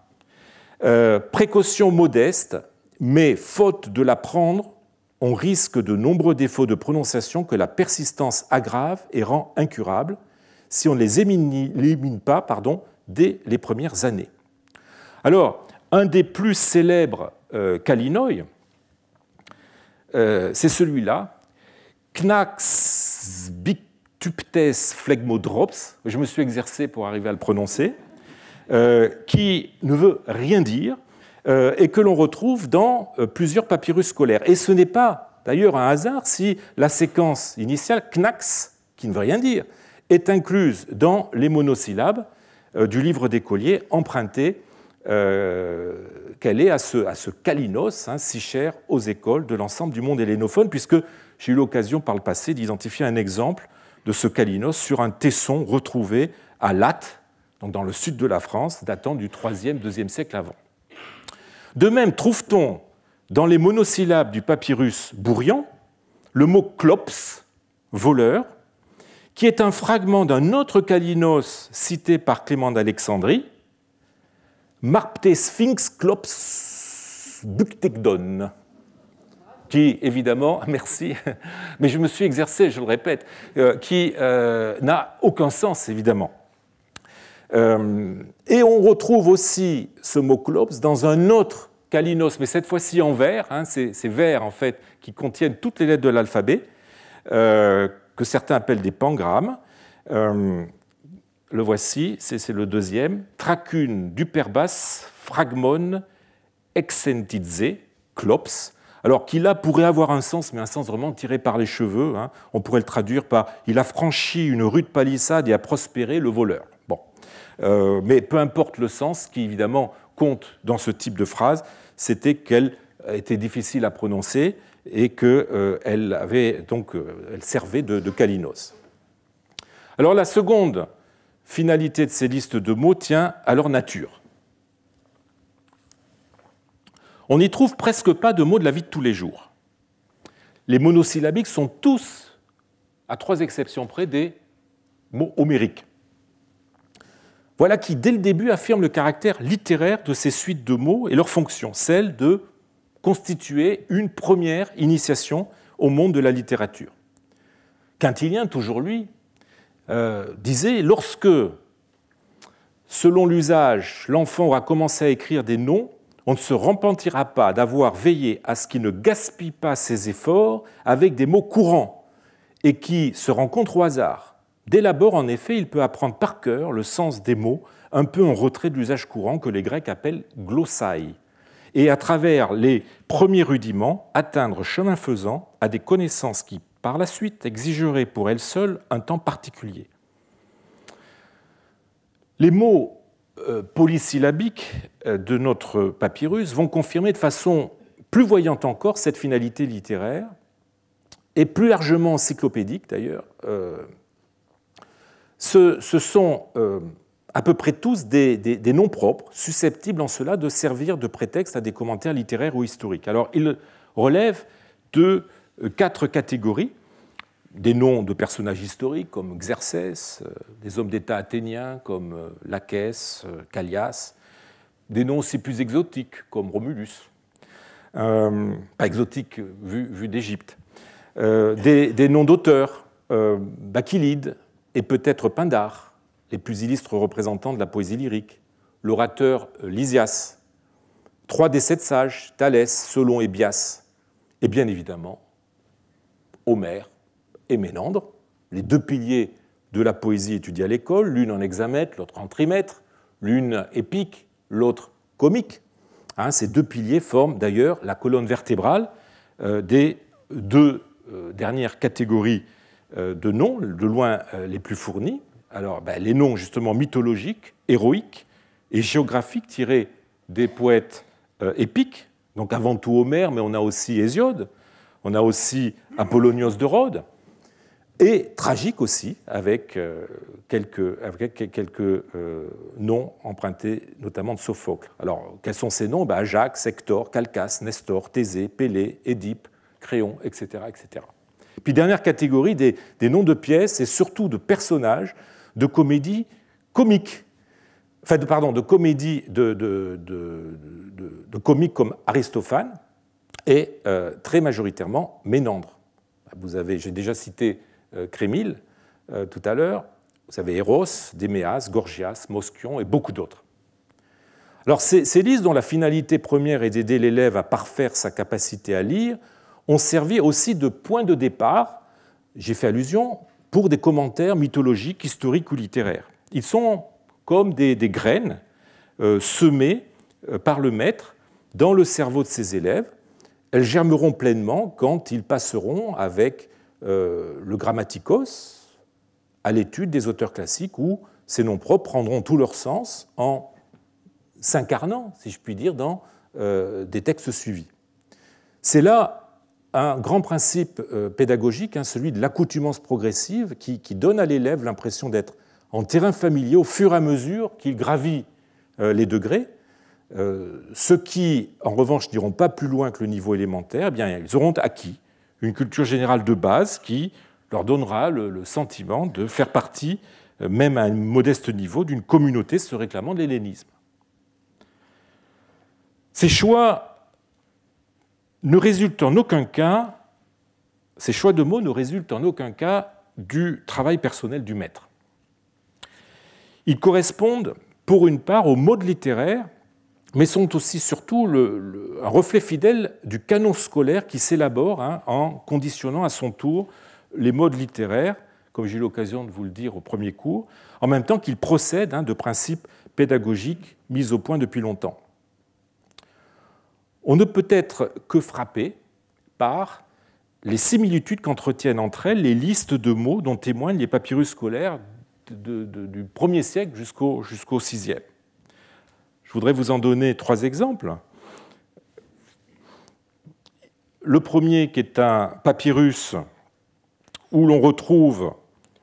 précaution modeste, mais faute de la prendre, on risque de nombreux défauts de prononciation que la persistance aggrave et rend incurables si on ne les élimine pas dès les premières années. Alors, un des plus célèbres kalinoi, c'est celui-là, Knax bictuptes phlegmodrops, je me suis exercé pour arriver à le prononcer, qui ne veut rien dire, et que l'on retrouve dans plusieurs papyrus scolaires. Et ce n'est pas d'ailleurs un hasard si la séquence initiale, knax, qui ne veut rien dire, est incluse dans les monosyllabes du livre d'écolier emprunté qu'elle est à ce kalinos, hein, si cher aux écoles de l'ensemble du monde hellénophone, puisque j'ai eu l'occasion par le passé d'identifier un exemple de ce kalinos sur un tesson retrouvé à Latte, donc dans le sud de la France, datant du IIIe, IIe siècle avant. De même, trouve-t-on dans les monosyllabes du papyrus Bourrian le mot klops, voleur, qui est un fragment d'un autre kalinos cité par Clément d'Alexandrie, Marpte sphinx klops buktekdon, qui évidemment, merci, mais je me suis exercé, je le répète, qui n'a aucun sens évidemment. Et on retrouve aussi ce mot klops dans un autre kalinos, mais cette fois-ci en vers, hein, ces vers en fait qui contiennent toutes les lettres de l'alphabet, que certains appellent des pangrammes. Le voici, c'est le deuxième, Tracune duperbas phragmon exentidze, klops. Alors qui là pourrait avoir un sens, mais un sens vraiment tiré par les cheveux. Hein. On pourrait le traduire par « il a franchi une rude palissade et a prospéré le voleur ». Bon. Mais peu importe le sens, qui évidemment compte dans ce type de phrase, c'était qu'elle était difficile à prononcer et qu'elle elle servait de kalinos. Alors la seconde finalité de ces listes de mots tient à leur nature. On n'y trouve presque pas de mots de la vie de tous les jours. Les monosyllabiques sont tous, à 3 exceptions près, des mots homériques. Voilà qui, dès le début, affirme le caractère littéraire de ces suites de mots et leur fonction, celle de constituer une première initiation au monde de la littérature. Quintilien, toujours lui, disait « Lorsque, selon l'usage, l'enfant aura commencé à écrire des noms, on ne se repentira pas d'avoir veillé à ce qu'il ne gaspille pas ses efforts avec des mots courants et qui se rencontrent au hasard. Dès l'abord, en effet, il peut apprendre par cœur le sens des mots, un peu en retrait de l'usage courant que les Grecs appellent glossai, et à travers les premiers rudiments, atteindre chemin faisant à des connaissances qui, par la suite, exigeraient pour elles seules un temps particulier. » Les mots polysyllabiques de notre papyrus vont confirmer de façon plus voyante encore cette finalité littéraire, et plus largement encyclopédique d'ailleurs. Ce sont à peu près tous des noms propres, susceptibles en cela de servir de prétexte à des commentaires littéraires ou historiques. Alors, ils relèvent de 4 catégories. Des noms de personnages historiques comme Xerxès, des hommes d'État athéniens comme Lachès, Callias, des noms aussi plus exotiques comme Romulus, pas exotiques vu d'Égypte, des noms d'auteurs, Bakylide et peut-être Pindare, les plus illustres représentants de la poésie lyrique, l'orateur Lysias, 3 des 7 sages, Thalès, Solon et Bias, et bien évidemment Homère et Ménandre, les 2 piliers de la poésie étudiée à l'école, l'une en hexamètre, l'autre en trimètre, l'une épique, l'autre comique. Ces 2 piliers forment d'ailleurs la colonne vertébrale des 2 dernières catégories de noms, de loin les plus fournis. Alors, les noms justement mythologiques, héroïques et géographiques tirés des poètes épiques, donc avant tout Homère, mais on a aussi Hésiode, on a aussi Apollonios de Rhodes, et tragiques aussi, avec quelques noms empruntés notamment de Sophocle. Alors, quels sont ces noms? Ajax, Hector, Calchas, Nestor, Thésée, Pélée, Édipe, Créon, etc., etc. Puis dernière catégorie, des noms de pièces et surtout de personnages de comédies comiques. Enfin, de comédies de comiques comme Aristophane et très majoritairement Ménandre. J'ai déjà cité Crémyle tout à l'heure. Vous avez Eros, Déméas, Gorgias, Moschion et beaucoup d'autres. Alors, ces listes, dont la finalité première est d'aider l'élève à parfaire sa capacité à lire, ont servi aussi de point de départ, j'ai fait allusion, pour des commentaires mythologiques, historiques ou littéraires. Ils sont comme des graines semées par le maître dans le cerveau de ses élèves. Elles germeront pleinement quand ils passeront avec le grammaticos à l'étude des auteurs classiques où ces noms propres prendront tout leur sens en s'incarnant, si je puis dire, dans des textes suivis. C'est là un grand principe pédagogique, celui de l'accoutumance progressive, qui donne à l'élève l'impression d'être en terrain familier au fur et à mesure qu'il gravit les degrés. Ceux qui, en revanche, n'iront pas plus loin que le niveau élémentaire, ils auront acquis une culture générale de base qui leur donnera le sentiment de faire partie, même à un modeste niveau, d'une communauté se réclamant de l'hellénisme. Ces choix ne résultent en aucun cas, ces choix de mots ne résultent en aucun cas du travail personnel du maître. Ils correspondent, pour une part, aux modes littéraires, mais sont aussi surtout un reflet fidèle du canon scolaire qui s'élabore en conditionnant à son tour les modes littéraires, comme j'ai eu l'occasion de vous le dire au premier cours, en même temps qu'ils procèdent de principes pédagogiques mis au point depuis longtemps. On ne peut être que frappé par les similitudes qu'entretiennent entre elles les listes de mots dont témoignent les papyrus scolaires du 1er siècle jusqu'au 6e. Je voudrais vous en donner 3 exemples. Le premier, qui est un papyrus où l'on retrouve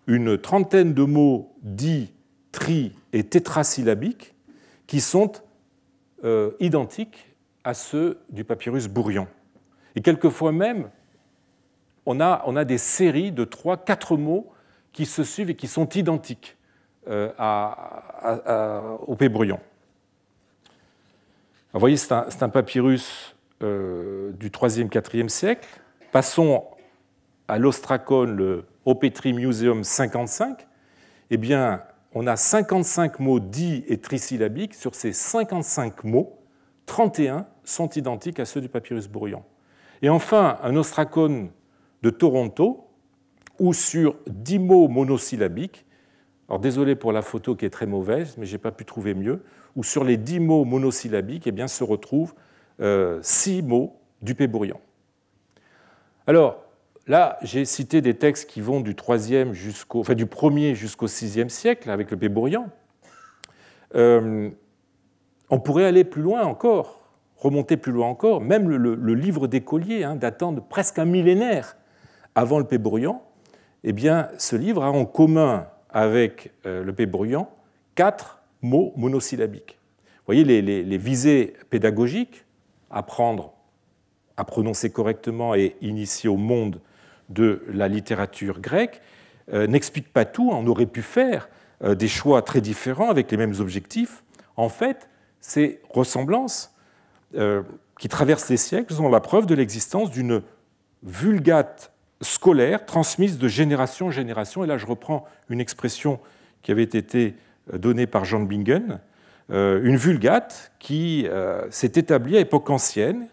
une trentaine de mots dits, tri et tétrasyllabiques qui sont identiques à ceux du papyrus Bourrion. Et quelquefois même, on a des séries de 3-4 mots qui se suivent et qui sont identiques au Pébrion. Vous voyez, c'est un papyrus du 3e, 4e siècle. Passons à l'Ostracone, le Opetri Museum 55. Eh bien, on a 55 mots dits et trisyllabiques. Sur ces 55 mots, 31 sont identiques à ceux du papyrus Bourrion. Et enfin, un Ostracone de Toronto, où sur 10 mots monosyllabiques, alors désolé pour la photo qui est très mauvaise, mais je n'ai pas pu trouver mieux, où sur les 10 mots monosyllabiques, eh bien, se retrouvent 6 mots du Pébrion. Alors, là, j'ai cité des textes qui vont du 1er jusqu'au 6e siècle avec le Pébrion. On pourrait aller plus loin encore, remonter plus loin encore, même le livre d'écolier, datant de presque un millénaire avant le Pébrion, eh bien, ce livre a en commun avec le Pébrion 4 mots monosyllabiques. Vous voyez, les visées pédagogiques, apprendre à prononcer correctement et initier au monde de la littérature grecque, n'expliquent pas tout. On aurait pu faire des choix très différents avec les mêmes objectifs. En fait, ces ressemblances qui traversent les siècles sont la preuve de l'existence d'une vulgate scolaire transmise de génération en génération. Et là, je reprends une expression qui avait été donnée par Jean Bingen, une vulgate qui s'est établie à époque ancienne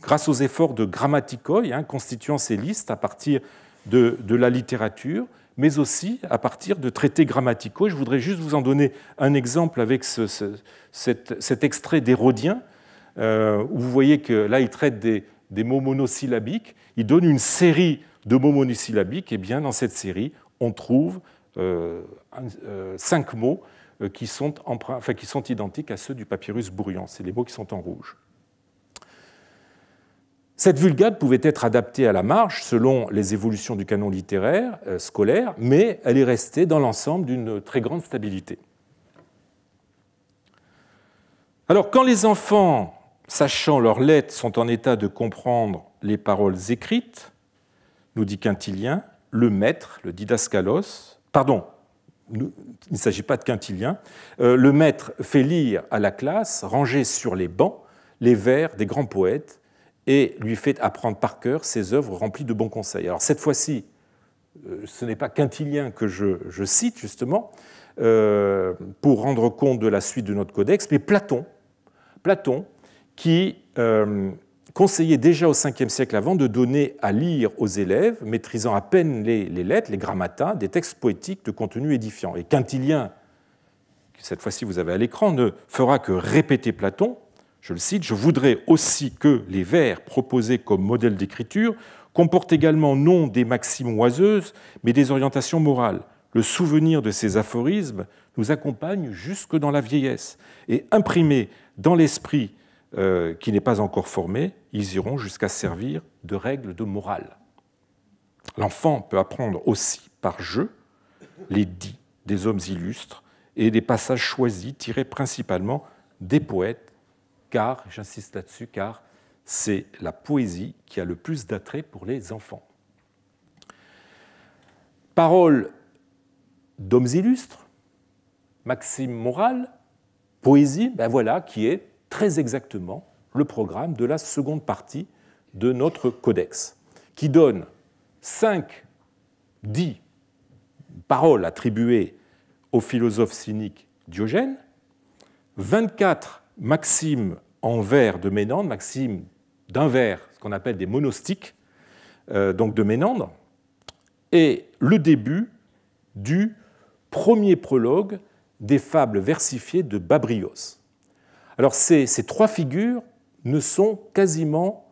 grâce aux efforts de grammatikoi, constituant ces listes à partir de la littérature, mais aussi à partir de traités grammaticaux. Je voudrais juste vous en donner un exemple avec cet extrait d'Hérodien, où vous voyez que là, il traite des mots monosyllabiques. Il donne une série de mots monosyllabiques, et bien dans cette série, on trouve 5 mots qui sont identiques à ceux du papyrus Bourrion. C'est les mots qui sont en rouge. Cette vulgate pouvait être adaptée à la marge selon les évolutions du canon littéraire scolaire, mais elle est restée dans l'ensemble d'une très grande stabilité. Alors, quand les enfants, sachant leurs lettres, sont en état de comprendre les paroles écrites, nous dit Quintilien, le maître, le didaskalos, pardon, il ne s'agit pas de Quintilien, le maître fait lire à la classe, rangée sur les bancs, les vers des grands poètes et lui fait apprendre par cœur ses œuvres remplies de bons conseils. Alors cette fois-ci, ce n'est pas Quintilien que je cite justement pour rendre compte de la suite de notre codex, mais Platon qui conseillait déjà au 5e siècle avant de donner à lire aux élèves, maîtrisant à peine les lettres, les grammatas, des textes poétiques de contenu édifiant. Et Quintilien, que cette fois-ci vous avez à l'écran, ne fera que répéter Platon. Je le cite, « Je voudrais aussi que les vers proposés comme modèle d'écriture comportent également non des maximes oiseuses, mais des orientations morales. Le souvenir de ces aphorismes nous accompagne jusque dans la vieillesse, et imprimés dans l'esprit qui n'est pas encore formé, ils iront jusqu'à servir de règles de morale. » L'enfant peut apprendre aussi par jeu les dits des hommes illustres et des passages choisis tirés principalement des poètes, car, j'insiste là-dessus, car c'est la poésie qui a le plus d'attrait pour les enfants. Paroles d'hommes illustres, maxime morale, poésie, ben voilà qui est très exactement le programme de la seconde partie de notre codex, qui donne 10 paroles attribuées au philosophe cynique Diogène, 24 maximes en vers de Ménandre, maximes d'un vers, ce qu'on appelle des monostiques, donc de Ménandre, et le début du premier prologue des fables versifiées de Babrios. Alors ces 3 figures ne sont quasiment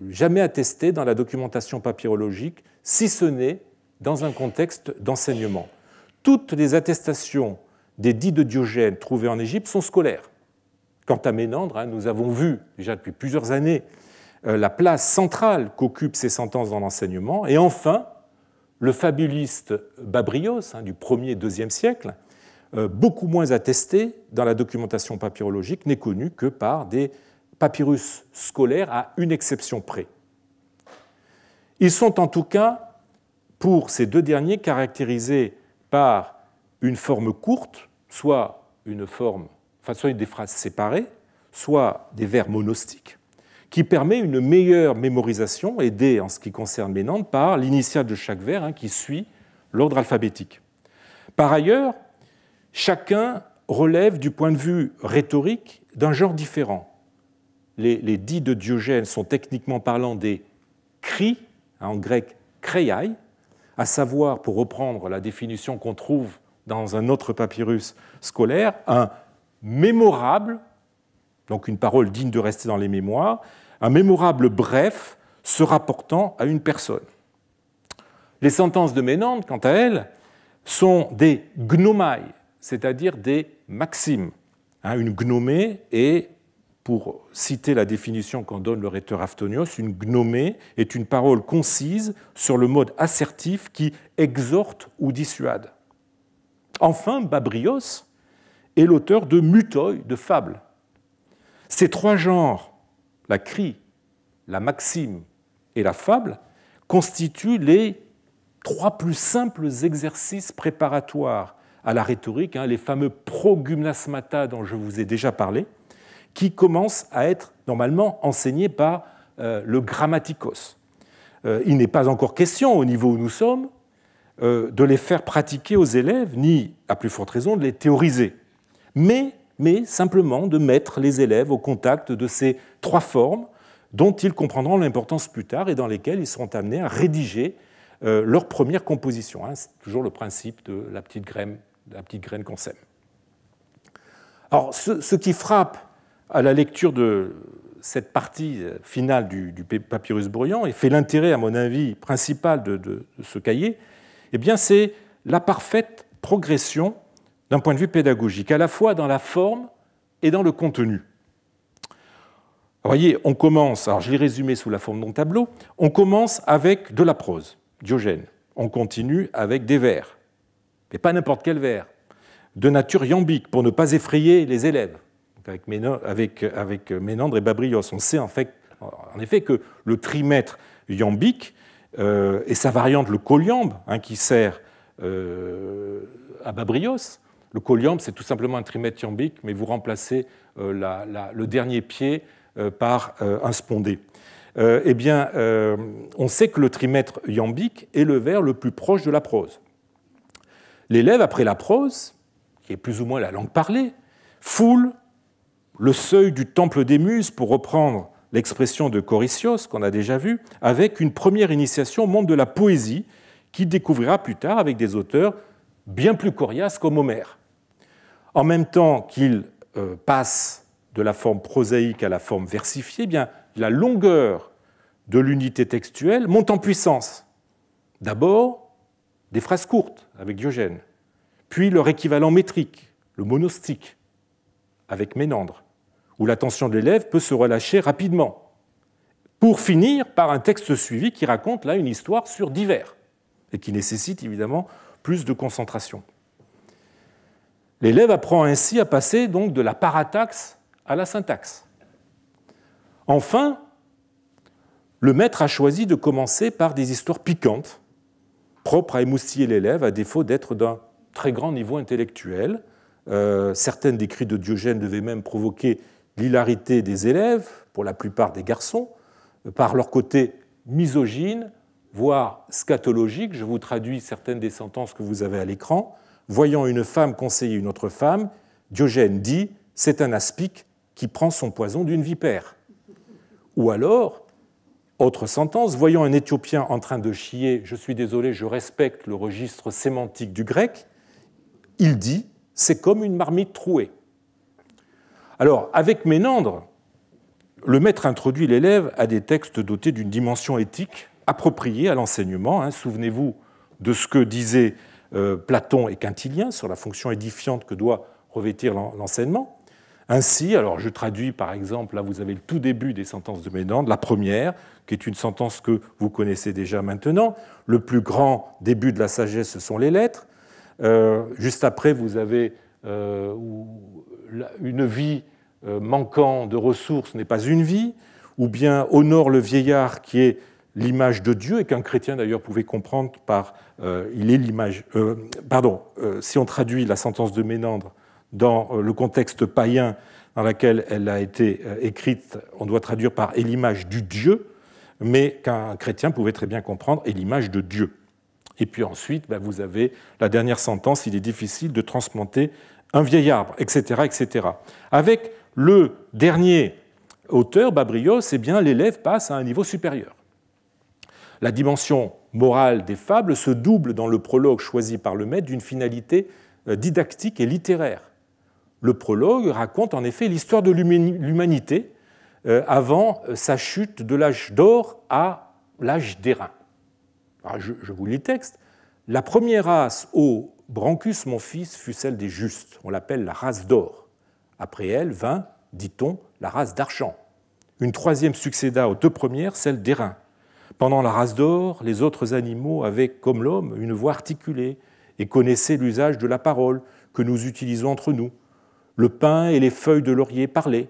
jamais attestées dans la documentation papyrologique, si ce n'est dans un contexte d'enseignement. Toutes les attestations des dits de Diogène trouvés en Égypte sont scolaires. Quant à Ménandre, nous avons vu déjà depuis plusieurs années la place centrale qu'occupent ces sentences dans l'enseignement. Et enfin, le fabuliste Babrios, du 1er et 2e siècle, beaucoup moins attesté dans la documentation papyrologique, n'est connu que par des papyrus scolaires à une exception près. Ils sont en tout cas, pour ces 2 derniers, caractérisés par une forme courte, soit des phrases séparées, soit des vers monostiques, qui permet une meilleure mémorisation, aidée en ce qui concerne Ménandre par l'initiale de chaque vers qui suit l'ordre alphabétique. Par ailleurs, chacun relève du point de vue rhétorique d'un genre différent. Les dits de Diogène sont techniquement parlant des cris, en grec kreiai, à savoir, pour reprendre la définition qu'on trouve dans un autre papyrus scolaire, un mémorable, donc une parole digne de rester dans les mémoires, un mémorable bref se rapportant à une personne. Les sentences de Ménandre, quant à elles, sont des gnomai, c'est-à-dire des maximes. Une gnomée est, pour citer la définition qu'en donne le rhéteur Aftonios, une gnomée est une parole concise sur le mode assertif qui exhorte ou dissuade. Enfin, Babrios est l'auteur de mutoi, de fables. Ces 3 genres, la cri, la maxime et la fable, constituent les 3 plus simples exercices préparatoires à la rhétorique, les fameux progymnasmata dont je vous ai déjà parlé, qui commencent à être normalement enseignés par le grammatikos. Il n'est pas encore question, au niveau où nous sommes, de les faire pratiquer aux élèves, ni, à plus forte raison, de les théoriser, mais simplement de mettre les élèves au contact de ces trois formes dont ils comprendront l'importance plus tard et dans lesquelles ils seront amenés à rédiger leur première composition. C'est toujours le principe de la petite graine qu'on sème. Alors, ce qui frappe à la lecture de cette partie finale du papyrus bruyant et fait l'intérêt, à mon avis, principal de ce cahier, eh bien, c'est la parfaite progression d'un point de vue pédagogique, à la fois dans la forme et dans le contenu. Vous voyez, on commence, alors je l'ai résumé sous la forme d'un tableau, on commence avec de la prose, Diogène. On continue avec des vers, mais pas n'importe quel vers, de nature iambique, pour ne pas effrayer les élèves. Avec Ménandre et Babrios, on sait en effet que le trimètre iambique et sa variante le colliambe, qui sert à Babrios. Le colliambe, c'est tout simplement un trimètre iambique, mais vous remplacez le dernier pied par un spondé. On sait que le trimètre iambique est le vers le plus proche de la prose. L'élève, après la prose, qui est plus ou moins la langue parlée, foule le seuil du temple des Muses, pour reprendre l'expression de Corycios, qu'on a déjà vu, avec une première initiation au monde de la poésie, qu'il découvrira plus tard avec des auteurs bien plus coriaces comme Homère. En même temps qu'il passe de la forme prosaïque à la forme versifiée, eh bien, la longueur de l'unité textuelle monte en puissance. D'abord, des phrases courtes avec Diogène, puis leur équivalent métrique, le monostique, avec Ménandre, où l'attention de l'élève peut se relâcher rapidement, pour finir par un texte suivi qui raconte là une histoire sur divers, et qui nécessite évidemment plus de concentration. L'élève apprend ainsi à passer donc de la parataxe à la syntaxe. Enfin, le maître a choisi de commencer par des histoires piquantes, propres à émoustiller l'élève, à défaut d'être d'un très grand niveau intellectuel. Certaines des cris de Diogène devaient même provoquer l'hilarité des élèves, pour la plupart des garçons, par leur côté misogyne, voire scatologique. Je vous traduis certaines des sentences que vous avez à l'écran. Voyant une femme conseiller une autre femme, Diogène dit « c'est un aspic qui prend son poison d'une vipère ». Ou alors, autre sentence, voyant un Éthiopien en train de chier « je suis désolé, je respecte le registre sémantique du grec », il dit « c'est comme une marmite trouée ». Alors, avec Ménandre, le maître introduit l'élève à des textes dotés d'une dimension éthique appropriée à l'enseignement. Souvenez-vous de ce que disaient Platon et Quintilien sur la fonction édifiante que doit revêtir l'enseignement. Ainsi, alors je traduis par exemple, là vous avez le tout début des sentences de Ménandre, la première, qui est une sentence que vous connaissez déjà maintenant. Le plus grand début de la sagesse, ce sont les lettres. Juste après, vous avez une vie manquant de ressources n'est pas une vie, ou bien honore le vieillard qui est l'image de Dieu, et qu'un chrétien d'ailleurs pouvait comprendre par il est l'image. Si on traduit la sentence de Ménandre dans le contexte païen dans lequel elle a été écrite, on doit traduire par est l'image du Dieu, mais qu'un chrétien pouvait très bien comprendre est l'image de Dieu. Et puis ensuite, vous avez la dernière sentence, il est difficile de transplanter un vieil arbre, etc., etc. Avec le dernier auteur, Babrios, eh bien, l'élève passe à un niveau supérieur. La dimension morale des fables se double dans le prologue choisi par le maître d'une finalité didactique et littéraire. Le prologue raconte en effet l'histoire de l'humanité avant sa chute de l'âge d'or à l'âge d'airain. Je vous lis le texte. La première race, ô Brancus, mon fils, fut celle des justes. On l'appelle la race d'or. Après elle vint, dit-on, la race d'argent. Une troisième succéda aux deux premières, celle d'airain. Pendant la race d'or, les autres animaux avaient, comme l'homme, une voix articulée et connaissaient l'usage de la parole que nous utilisons entre nous. Le pin et les feuilles de laurier parlaient.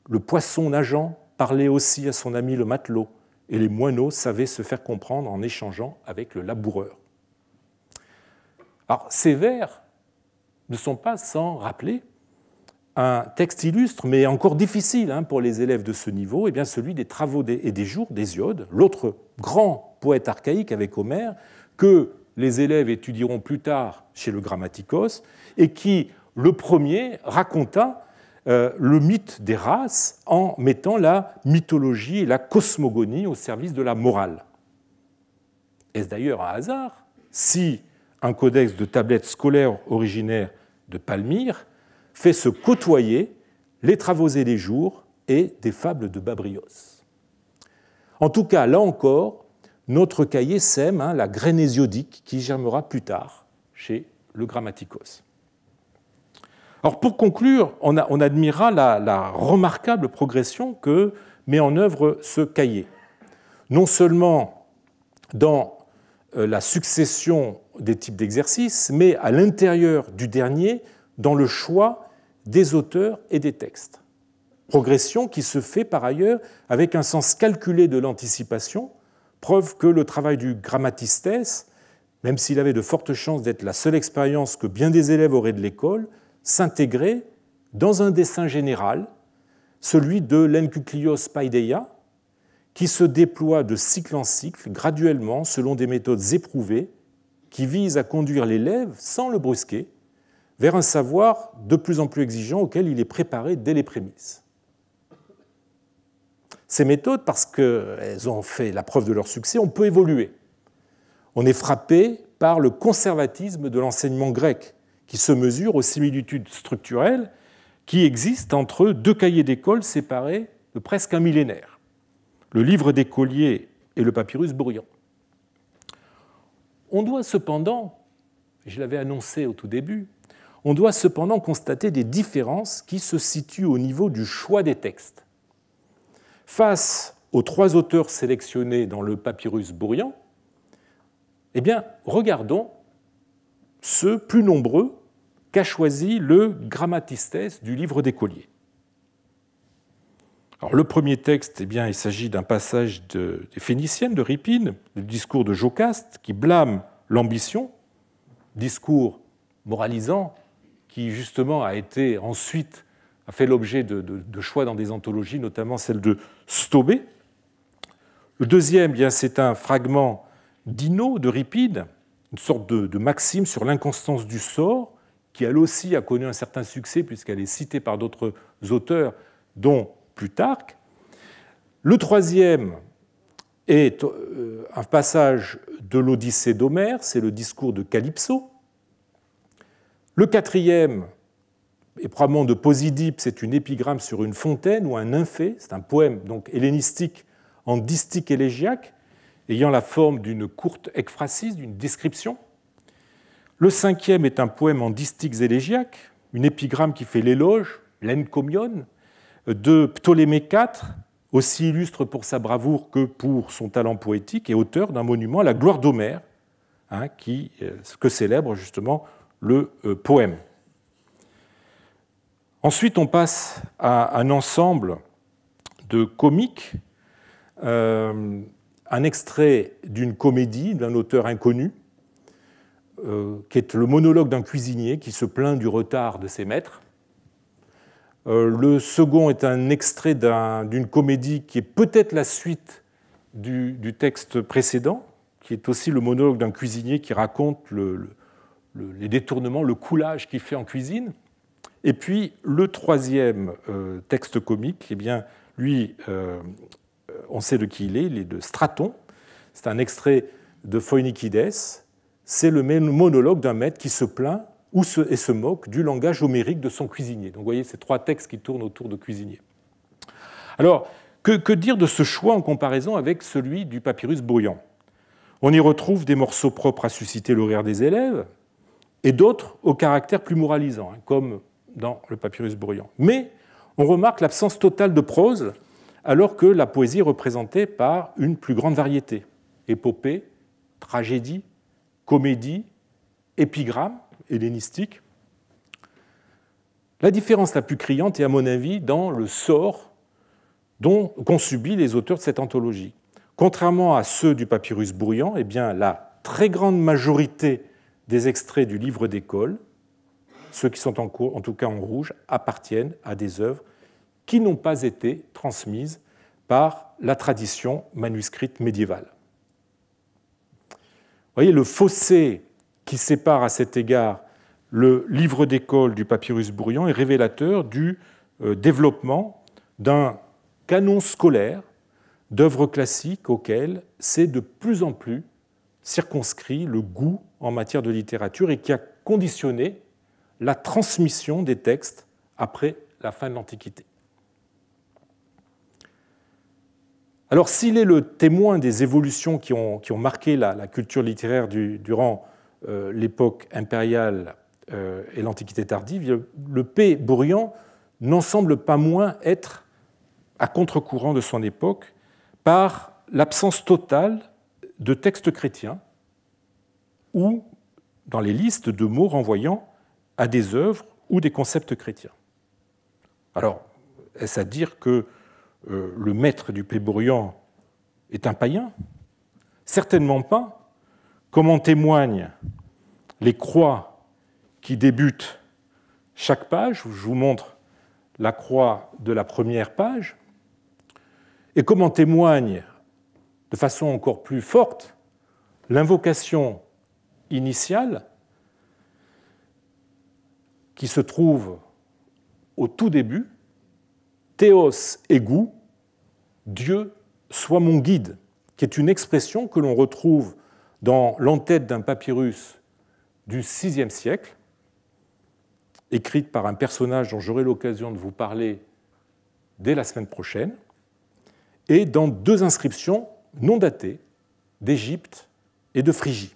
Le poisson nageant parlait aussi à son ami le matelot. Et les moineaux savaient se faire comprendre en échangeant avec le laboureur. Alors, ces vers ne sont pas sans rappeler un texte illustre, mais encore difficile pour les élèves de ce niveau, et bien celui des Travaux et des Jours d'Hésiode, l'autre grand poète archaïque avec Homère, que les élèves étudieront plus tard chez le Grammatikos, et qui, le premier, raconta le mythe des races en mettant la mythologie et la cosmogonie au service de la morale. Est-ce d'ailleurs un hasard si un codex de tablettes scolaires originaire de Palmyre fait se côtoyer les travaux et les jours et des fables de Babrios? En tout cas, là encore, notre cahier sème la graine hésiodique qui germera plus tard chez le Grammatikos. Alors pour conclure, on admirera la remarquable progression que met en œuvre ce cahier. Non seulement dans la succession des types d'exercices, mais à l'intérieur du dernier, dans le choix des auteurs et des textes. Progression qui se fait par ailleurs avec un sens calculé de l'anticipation, preuve que le travail du grammatistes, même s'il avait de fortes chances d'être la seule expérience que bien des élèves auraient de l'école, s'intégrait dans un dessin général, celui de l'Enkyclios Paideia, qui se déploie de cycle en cycle, graduellement, selon des méthodes éprouvées, qui visent à conduire l'élève, sans le brusquer, vers un savoir de plus en plus exigeant auquel il est préparé dès les prémices. Ces méthodes, parce qu'elles ont fait la preuve de leur succès, on peut évoluer. On est frappé par le conservatisme de l'enseignement grec, qui se mesure aux similitudes structurelles qui existent entre deux cahiers d'école séparés de presque un millénaire, le livre d'écolier et le papyrus Bourrian. On doit cependant, je l'avais annoncé au tout début, on doit cependant constater des différences qui se situent au niveau du choix des textes. Face aux trois auteurs sélectionnés dans le papyrus Bourrian, eh bien, regardons ceux plus nombreux qu'a choisi le Grammatistes du livre d'écolier. Alors, le premier texte, eh bien, il s'agit d'un passage des Phéniciennes d'Euripide, le discours de Jocaste, qui blâme l'ambition, discours moralisant qui justement a fait l'objet de choix dans des anthologies, notamment celle de Stobé. Le deuxième, eh bien, c'est un fragment d'Ino d'Euripide, une sorte de maxime sur l'inconstance du sort, qui elle aussi a connu un certain succès puisqu'elle est citée par d'autres auteurs, dont Plutarque. Le troisième est un passage de l'Odyssée d'Homère, c'est le discours de Calypso. Le quatrième est probablement de Posidipe, c'est une épigramme sur une fontaine ou un nymphée, c'est un poème donc hellénistique en distique élégiaque, ayant la forme d'une courte ekphrasis, d'une description. Le cinquième est un poème en distiques élégiaques, une épigramme qui fait l'éloge, l'encomion, de Ptolémée IV, aussi illustre pour sa bravoure que pour son talent poétique, et auteur d'un monument à la gloire d'Homère, que célèbre justement le poème. Ensuite, on passe à un ensemble de comiques, un extrait d'une comédie d'un auteur inconnu, qui est le monologue d'un cuisinier qui se plaint du retard de ses maîtres. Le second est un extrait d'une comédie qui est peut-être la suite du texte précédent, qui est aussi le monologue d'un cuisinier qui raconte les détournements, le coulage qu'il fait en cuisine. Et puis le troisième texte comique, eh bien, lui, on sait de qui il est de Straton. C'est un extrait de Phoinikides. C'est le monologue d'un maître qui se plaint et se moque du langage homérique de son cuisinier. Donc vous voyez ces trois textes qui tournent autour de cuisinier. Alors, que dire de ce choix en comparaison avec celui du papyrus Bourrian? On y retrouve des morceaux propres à susciter le rire des élèves et d'autres au caractère plus moralisant, comme dans le papyrus Bourrian. Mais on remarque l'absence totale de prose, alors que la poésie est représentée par une plus grande variété. Épopée, tragédie, comédie, épigramme, hellénistique. La différence la plus criante est, à mon avis, dans le sort qu'ont subi les auteurs de cette anthologie. Contrairement à ceux du papyrus Bourrian, eh bien, la très grande majorité des extraits du livre d'école, ceux qui sont en tout cas en rouge, appartiennent à des œuvres qui n'ont pas été transmises par la tradition manuscrite médiévale. voyez le fossé qui sépare à cet égard le livre d'école du papyrus Bourrian est révélateur du développement d'un canon scolaire d'œuvres classiques auxquelles s'est de plus en plus circonscrit le goût en matière de littérature et qui a conditionné la transmission des textes après la fin de l'Antiquité. Alors, s'il est le témoin des évolutions qui ont marqué la culture littéraire durant l'époque impériale et l'Antiquité tardive, le P. Bourrian n'en semble pas moins être à contre-courant de son époque par l'absence totale de textes chrétiens ou dans les listes de mots renvoyant à des œuvres ou des concepts chrétiens. Alors, est-ce à dire que le maître du P. Bourrian est un païen? Certainement pas, comme en témoignent les croix qui débutent chaque page. Je vous montre la croix de la première page, et comme en témoigne de façon encore plus forte l'invocation initiale qui se trouve au tout début, Théos égou, Dieu soit mon guide, qui est une expression que l'on retrouve dans l'entête d'un papyrus du VIe siècle, écrite par un personnage dont j'aurai l'occasion de vous parler dès la semaine prochaine, et dans deux inscriptions non datées d'Égypte et de Phrygie.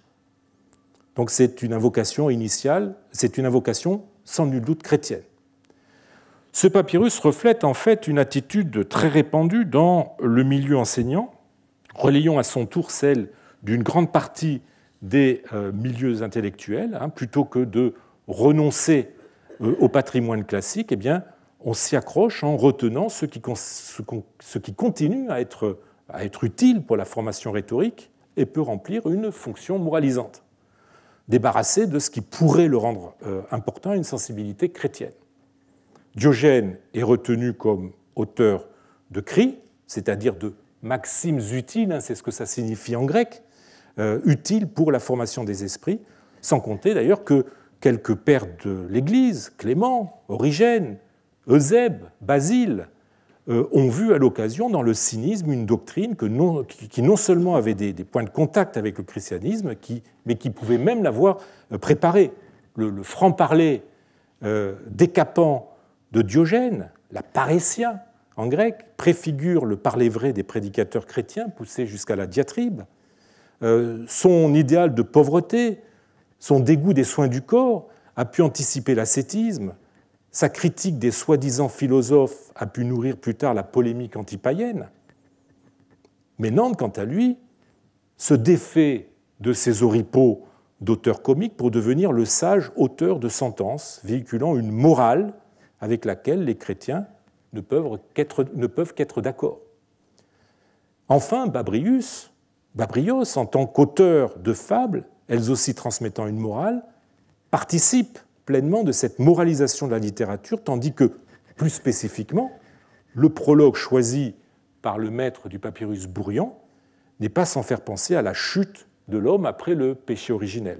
Donc c'est une invocation initiale, c'est une invocation sans nul doute chrétienne. Ce papyrus reflète en fait une attitude très répandue dans le milieu enseignant, relayant à son tour celle d'une grande partie des milieux intellectuels. Plutôt que de renoncer au patrimoine classique, eh bien, on s'y accroche en retenant ce qui continue à être utile pour la formation rhétorique et peut remplir une fonction moralisante, débarrassé de ce qui pourrait le rendre important à une sensibilité chrétienne. Diogène est retenu comme auteur de cris, c'est-à-dire de maximes utiles, c'est ce que ça signifie en grec, utiles pour la formation des esprits, sans compter d'ailleurs que quelques pères de l'Église, Clément, Origène, Eusèbe, Basile, ont vu à l'occasion dans le cynisme une doctrine qui non seulement avait des points de contact avec le christianisme, mais qui pouvait même l'avoir préparé. Le franc-parler décapant de Diogène, la parésia en grec, préfigure le parler vrai des prédicateurs chrétiens poussés jusqu'à la diatribe. Son idéal de pauvreté, son dégoût des soins du corps a pu anticiper l'ascétisme. Sa critique des soi-disant philosophes a pu nourrir plus tard la polémique antipaïenne. Mais Nantes, quant à lui, se défait de ses oripeaux d'auteur comique pour devenir le sage auteur de sentences, véhiculant une morale avec laquelle les chrétiens ne peuvent qu'être d'accord. Enfin, Babrios, en tant qu'auteur de fables, elles aussi transmettant une morale, participe pleinement de cette moralisation de la littérature, tandis que, plus spécifiquement, le prologue choisi par le maître du papyrus Bourrian n'est pas sans faire penser à la chute de l'homme après le péché originel.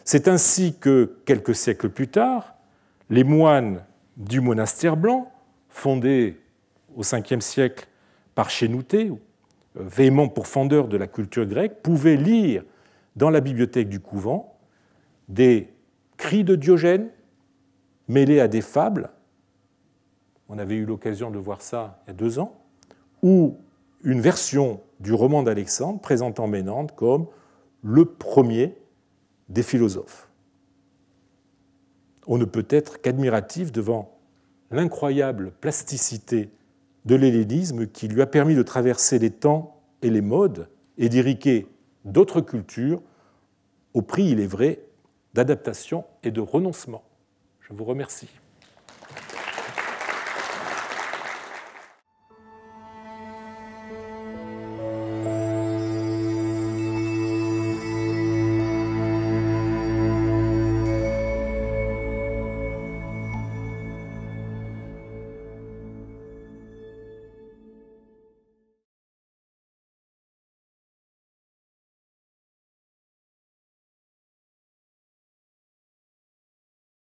C'est ainsi que, quelques siècles plus tard, les moines du monastère blanc, fondé au Ve siècle par Chénouté, véhément pourfendeur de la culture grecque, pouvaient lire dans la bibliothèque du couvent des cris de Diogène mêlés à des fables, on avait eu l'occasion de voir ça il y a 2 ans, ou une version du roman d'Alexandre présentant Ménandre comme le premier des philosophes. On ne peut être qu'admiratif devant l'incroyable plasticité de l'hellénisme qui lui a permis de traverser les temps et les modes et d'ériquer d'autres cultures au prix, il est vrai, d'adaptation et de renoncement. Je vous remercie.